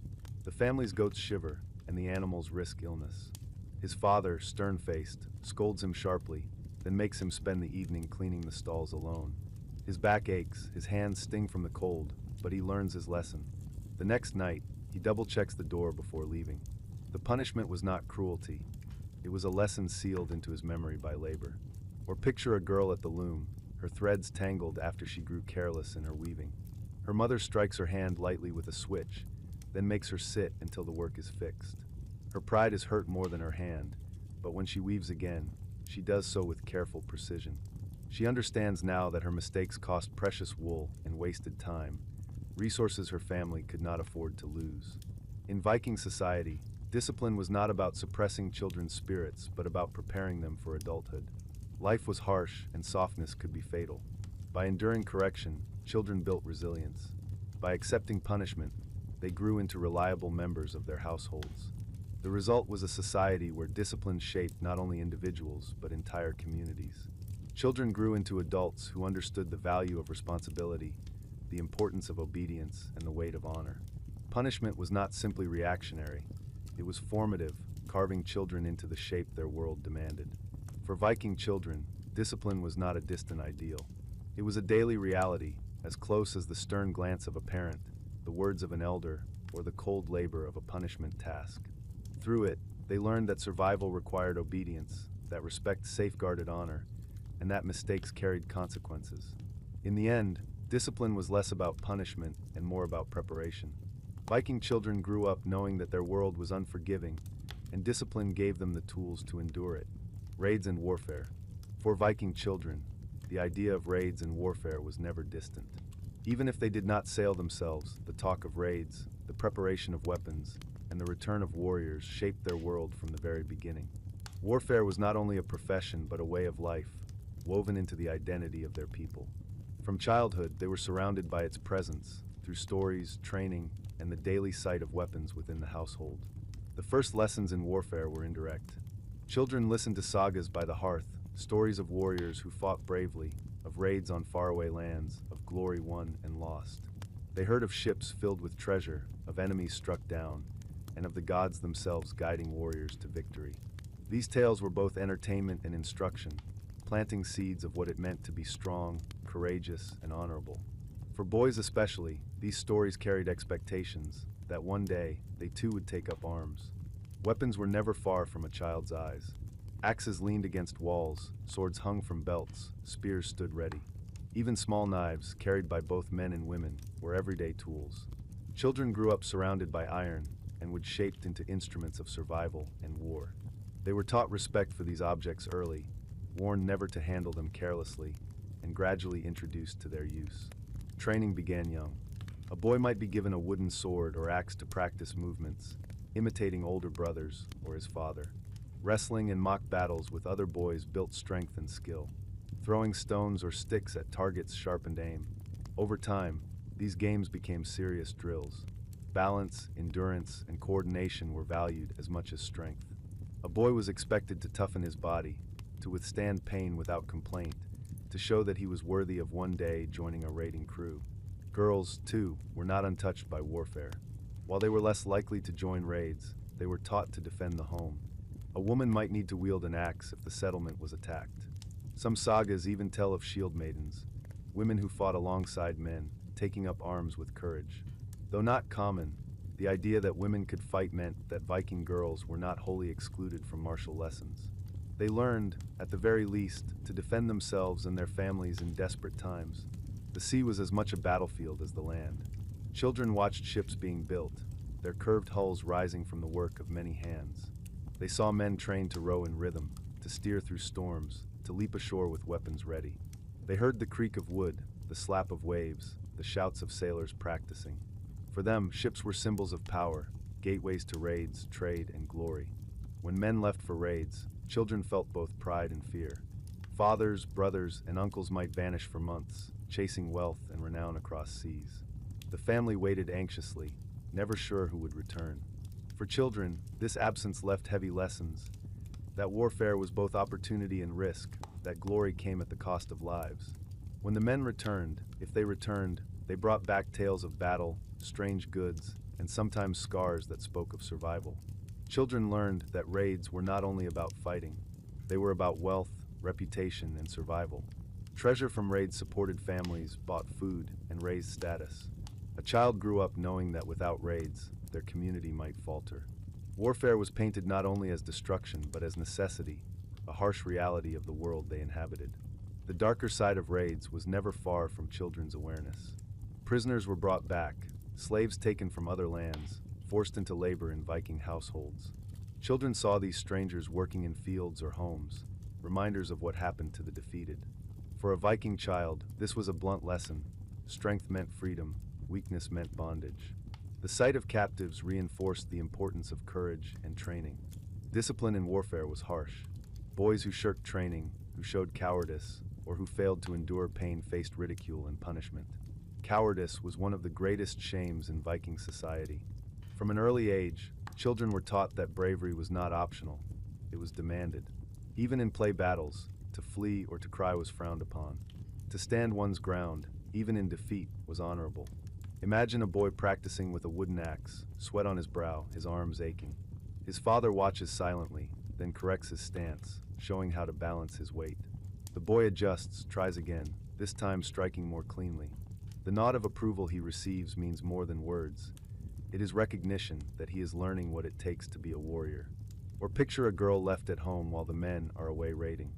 Speaker 1: The family's goats shiver, and the animals risk illness. His father, stern-faced, scolds him sharply, then makes him spend the evening cleaning the stalls alone. His back aches, his hands sting from the cold, but he learns his lesson. The next night, he double-checks the door before leaving. The punishment was not cruelty. It was a lesson sealed into his memory by labor. Or picture a girl at the loom, her threads tangled after she grew careless in her weaving. Her mother strikes her hand lightly with a switch, then makes her sit until the work is fixed. Her pride is hurt more than her hand, but when she weaves again, she does so with careful precision. She understands now that her mistakes cost precious wool and wasted time, resources her family could not afford to lose. In Viking society, discipline was not about suppressing children's spirits, but about preparing them for adulthood. Life was harsh, and softness could be fatal. By enduring correction, children built resilience. By accepting punishment, they grew into reliable members of their households. The result was a society where discipline shaped not only individuals, but entire communities. Children grew into adults who understood the value of responsibility, the importance of obedience, and the weight of honor. Punishment was not simply reactionary. It was formative, carving children into the shape their world demanded. For Viking children, discipline was not a distant ideal. It was a daily reality, as close as the stern glance of a parent, the words of an elder, or the cold labor of a punishment task. Through it, they learned that survival required obedience, that respect safeguarded honor, and that mistakes carried consequences. In the end, discipline was less about punishment and more about preparation. Viking children grew up knowing that their world was unforgiving, and discipline gave them the tools to endure it. Raids and warfare. For Viking children, the idea of raids and warfare was never distant. Even if they did not sail themselves, the talk of raids, the preparation of weapons, and the return of warriors shaped their world from the very beginning. Warfare was not only a profession but a way of life, woven into the identity of their people. From childhood, they were surrounded by its presence, through stories, training, and the daily sight of weapons within the household. The first lessons in warfare were indirect. Children listened to sagas by the hearth, stories of warriors who fought bravely, of raids on faraway lands, of glory won and lost. They heard of ships filled with treasure, of enemies struck down, and of the gods themselves guiding warriors to victory. These tales were both entertainment and instruction, planting seeds of what it meant to be strong, courageous, and honorable. For boys especially, these stories carried expectations that one day they too would take up arms. Weapons were never far from a child's eyes. Axes leaned against walls, swords hung from belts, spears stood ready. Even small knives, carried by both men and women, were everyday tools. Children grew up surrounded by iron and were shaped into instruments of survival and war. They were taught respect for these objects early, warned never to handle them carelessly, and gradually introduced to their use. Training began young. A boy might be given a wooden sword or axe to practice movements, imitating older brothers or his father. Wrestling and mock battles with other boys built strength and skill. throwing stones or sticks at targets' sharpened aim. Over time, these games became serious drills. Balance, endurance, and coordination were valued as much as strength. A boy was expected to toughen his body, to withstand pain without complaint, to show that he was worthy of one day joining a raiding crew. Girls, too, were not untouched by warfare. While they were less likely to join raids, they were taught to defend the home. A woman might need to wield an axe if the settlement was attacked. Some sagas even tell of shield maidens, women who fought alongside men, taking up arms with courage. Though not common, the idea that women could fight meant that Viking girls were not wholly excluded from martial lessons. They learned, at the very least, to defend themselves and their families in desperate times. The sea was as much a battlefield as the land. Children watched ships being built, their curved hulls rising from the work of many hands. They saw men trained to row in rhythm, to steer through storms, to leap ashore with weapons ready. They heard the creak of wood, the slap of waves, the shouts of sailors practicing. For them, ships were symbols of power, gateways to raids, trade, and glory. When men left for raids, children felt both pride and fear. Fathers, brothers, and uncles might vanish for months, chasing wealth and renown across seas. The family waited anxiously, never sure who would return. For children, this absence left heavy lessons. That warfare was both opportunity and risk, that glory came at the cost of lives. When the men returned, if they returned, they brought back tales of battle, strange goods, and sometimes scars that spoke of survival. Children learned that raids were not only about fighting, they were about wealth, reputation, and survival. Treasure from raids supported families, bought food, and raised status. A child grew up knowing that without raids, their community might falter. Warfare was painted not only as destruction but as necessity, a harsh reality of the world they inhabited. The darker side of raids was never far from children's awareness. Prisoners were brought back, slaves taken from other lands, forced into labor in Viking households. Children saw these strangers working in fields or homes, reminders of what happened to the defeated. For a Viking child, this was a blunt lesson. Strength meant freedom, weakness meant bondage. The sight of captives reinforced the importance of courage and training. Discipline in warfare was harsh. Boys who shirked training, who showed cowardice, or who failed to endure pain faced ridicule and punishment. Cowardice was one of the greatest shames in Viking society. From an early age, children were taught that bravery was not optional, it was demanded. Even in play battles, to flee or to cry was frowned upon. To stand one's ground, even in defeat, was honorable. Imagine a boy practicing with a wooden axe, sweat on his brow, his arms aching. His father watches silently, then corrects his stance, showing how to balance his weight. The boy adjusts, tries again, this time striking more cleanly. The nod of approval he receives means more than words. It is recognition that he is learning what it takes to be a warrior. Or picture a girl left at home while the men are away raiding.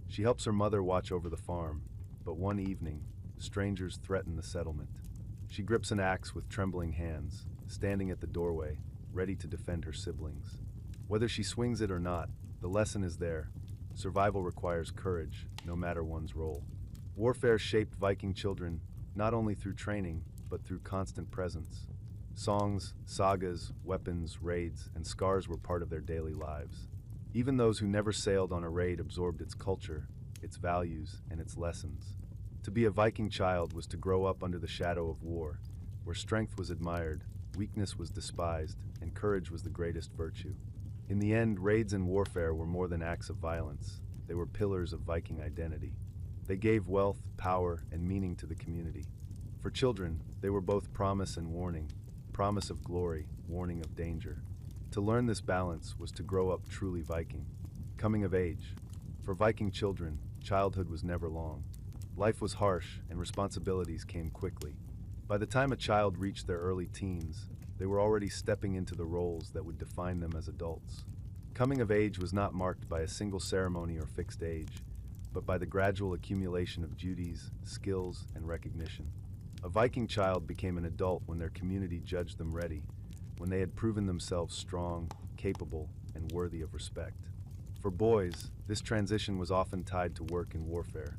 Speaker 1: She helps her mother watch over the farm, but one evening, strangers threaten the settlement. She grips an axe with trembling hands, standing at the doorway, ready to defend her siblings. Whether she swings it or not, the lesson is there. Survival requires courage, no matter one's role. Warfare shaped Viking children, not only through training, but through constant presence. Songs, sagas, weapons, raids, and scars were part of their daily lives. Even those who never sailed on a raid absorbed its culture, its values, and its lessons. To be a Viking child was to grow up under the shadow of war, where strength was admired, weakness was despised, and courage was the greatest virtue. In the end, raids and warfare were more than acts of violence. They were pillars of Viking identity. They gave wealth, power, and meaning to the community. For children, they were both promise and warning, promise of glory, warning of danger. To learn this balance was to grow up truly Viking. Coming of age. For Viking children, childhood was never long. Life was harsh, and responsibilities came quickly. By the time a child reached their early teens, they were already stepping into the roles that would define them as adults. Coming of age was not marked by a single ceremony or fixed age, but by the gradual accumulation of duties, skills, and recognition. A Viking child became an adult when their community judged them ready, when they had proven themselves strong, capable, and worthy of respect. For boys, this transition was often tied to work in warfare.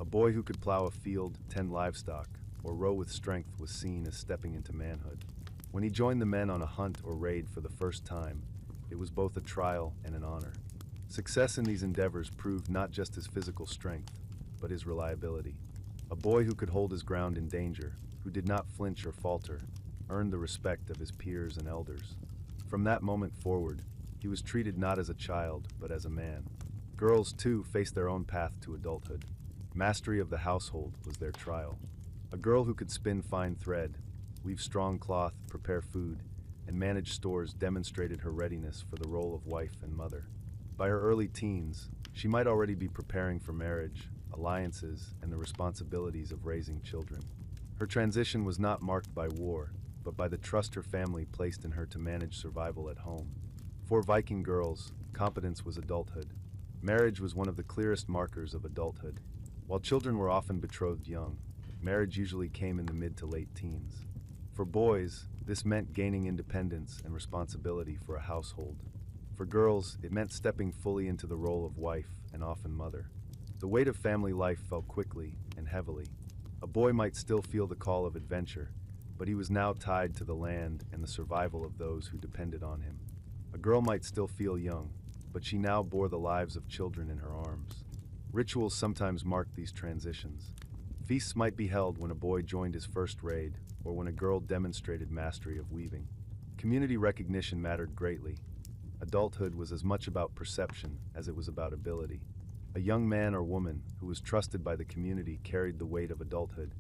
Speaker 1: A boy who could plow a field, tend livestock, or row with strength was seen as stepping into manhood. When he joined the men on a hunt or raid for the first time, it was both a trial and an honor. Success in these endeavors proved not just his physical strength, but his reliability. A boy who could hold his ground in danger, who did not flinch or falter, earned the respect of his peers and elders. From that moment forward, he was treated not as a child, but as a man. Girls, too, faced their own path to adulthood. Mastery of the household was their trial. A girl who could spin fine thread, weave strong cloth, prepare food, and manage stores demonstrated her readiness for the role of wife and mother. By her early teens, she might already be preparing for marriage, alliances, and the responsibilities of raising children. Her transition was not marked by war, but by the trust her family placed in her to manage survival at home. For Viking girls, competence was adulthood. Marriage was one of the clearest markers of adulthood. While children were often betrothed young, marriage usually came in the mid to late teens. For boys, this meant gaining independence and responsibility for a household. For girls, it meant stepping fully into the role of wife and often mother. The weight of family life fell quickly and heavily. A boy might still feel the call of adventure, but he was now tied to the land and the survival of those who depended on him. A girl might still feel young, but she now bore the lives of children in her arms. Rituals sometimes marked these transitions. Feasts might be held when a boy joined his first raid, or when a girl demonstrated mastery of weaving. Community recognition mattered greatly. Adulthood was as much about perception as it was about ability. A young man or woman who was trusted by the community carried the weight of adulthood,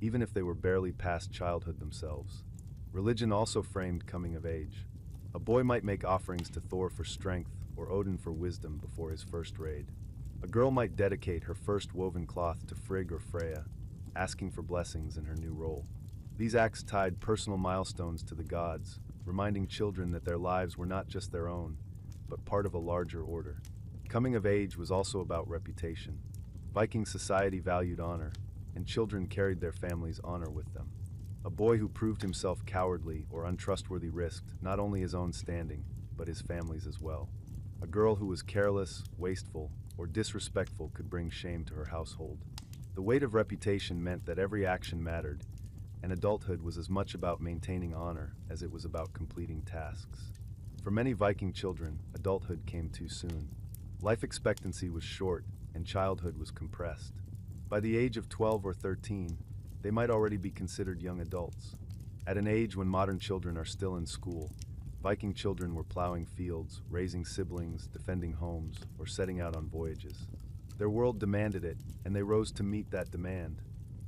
Speaker 1: even if they were barely past childhood themselves. Religion also framed coming of age. A boy might make offerings to Thor for strength or Odin for wisdom before his first raid. A girl might dedicate her first woven cloth to Frigg or Freya, asking for blessings in her new role. These acts tied personal milestones to the gods, reminding children that their lives were not just their own, but part of a larger order. Coming of age was also about reputation. Viking society valued honor, and children carried their family's honor with them. A boy who proved himself cowardly or untrustworthy risked not only his own standing, but his family's as well. A girl who was careless, wasteful, or disrespectful could bring shame to her household. The weight of reputation meant that every action mattered, and adulthood was as much about maintaining honor as it was about completing tasks. For many Viking children, adulthood came too soon. Life expectancy was short, and childhood was compressed. By the age of 12 or 13, they might already be considered young adults. At an age when modern children are still in school, Viking children were plowing fields, raising siblings, defending homes, or setting out on voyages. Their world demanded it, and they rose to meet that demand.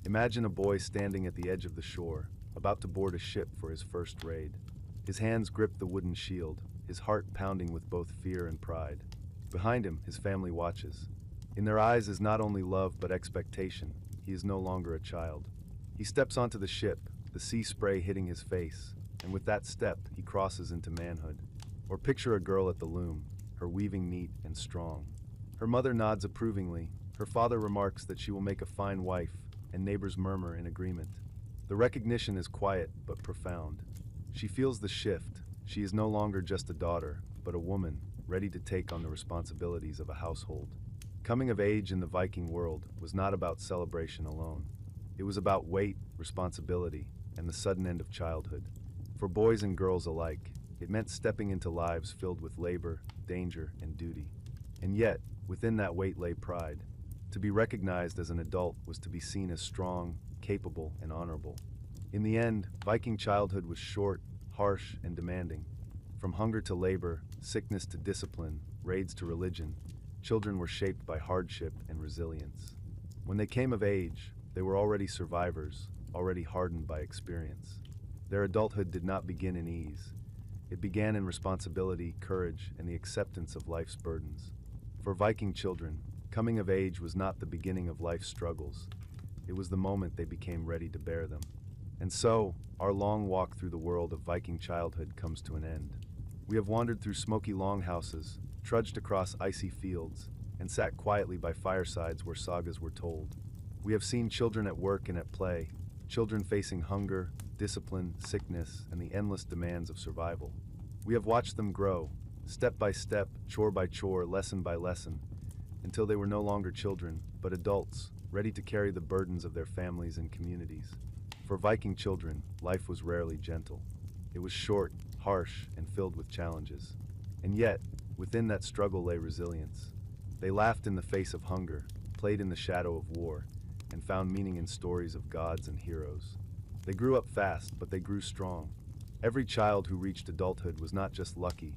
Speaker 1: Imagine a boy standing at the edge of the shore, about to board a ship for his first raid. His hands grip the wooden shield, his heart pounding with both fear and pride. Behind him, his family watches. In their eyes is not only love but expectation. He is no longer a child. He steps onto the ship, the sea spray hitting his face, and with that step, he crosses into manhood. Or picture a girl at the loom, her weaving neat and strong. Her mother nods approvingly, her father remarks that she will make a fine wife, and neighbors murmur in agreement. The recognition is quiet but profound. She feels the shift. She is no longer just a daughter, but a woman, ready to take on the responsibilities of a household. Coming of age in the Viking world was not about celebration alone. It was about weight, responsibility, and the sudden end of childhood. For boys and girls alike, it meant stepping into lives filled with labor, danger, and duty. And yet, within that weight lay pride. To be recognized as an adult was to be seen as strong, capable, and honorable. In the end, Viking childhood was short, harsh, and demanding. From hunger to labor, sickness to discipline, raids to religion, children were shaped by hardship and resilience. When they came of age, they were already survivors, already hardened by experience. Their adulthood did not begin in ease. It began in responsibility, courage, and the acceptance of life's burdens. For Viking children, coming of age was not the beginning of life's struggles. It was the moment they became ready to bear them. And so, our long walk through the world of Viking childhood comes to an end. We have wandered through smoky longhouses, trudged across icy fields, and sat quietly by firesides where sagas were told. We have seen children at work and at play, children facing hunger, discipline, sickness, and the endless demands of survival. We have watched them grow, step by step, chore by chore, lesson by lesson, until they were no longer children, but adults, ready to carry the burdens of their families and communities. For Viking children, life was rarely gentle. It was short, harsh, and filled with challenges. And yet, within that struggle lay resilience. They laughed in the face of hunger, played in the shadow of war, and found meaning in stories of gods and heroes. They grew up fast, but they grew strong. Every child who reached adulthood was not just lucky,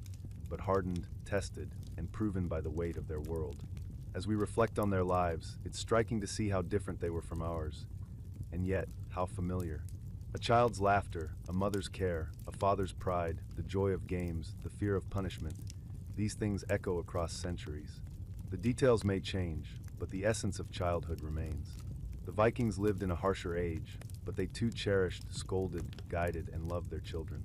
Speaker 1: but hardened, tested, and proven by the weight of their world. As we reflect on their lives, it's striking to see how different they were from ours, and yet how familiar. A child's laughter, a mother's care, a father's pride, the joy of games, the fear of punishment, these things echo across centuries. The details may change, but the essence of childhood remains. The Vikings lived in a harsher age, but they too cherished, scolded, guided, and loved their children.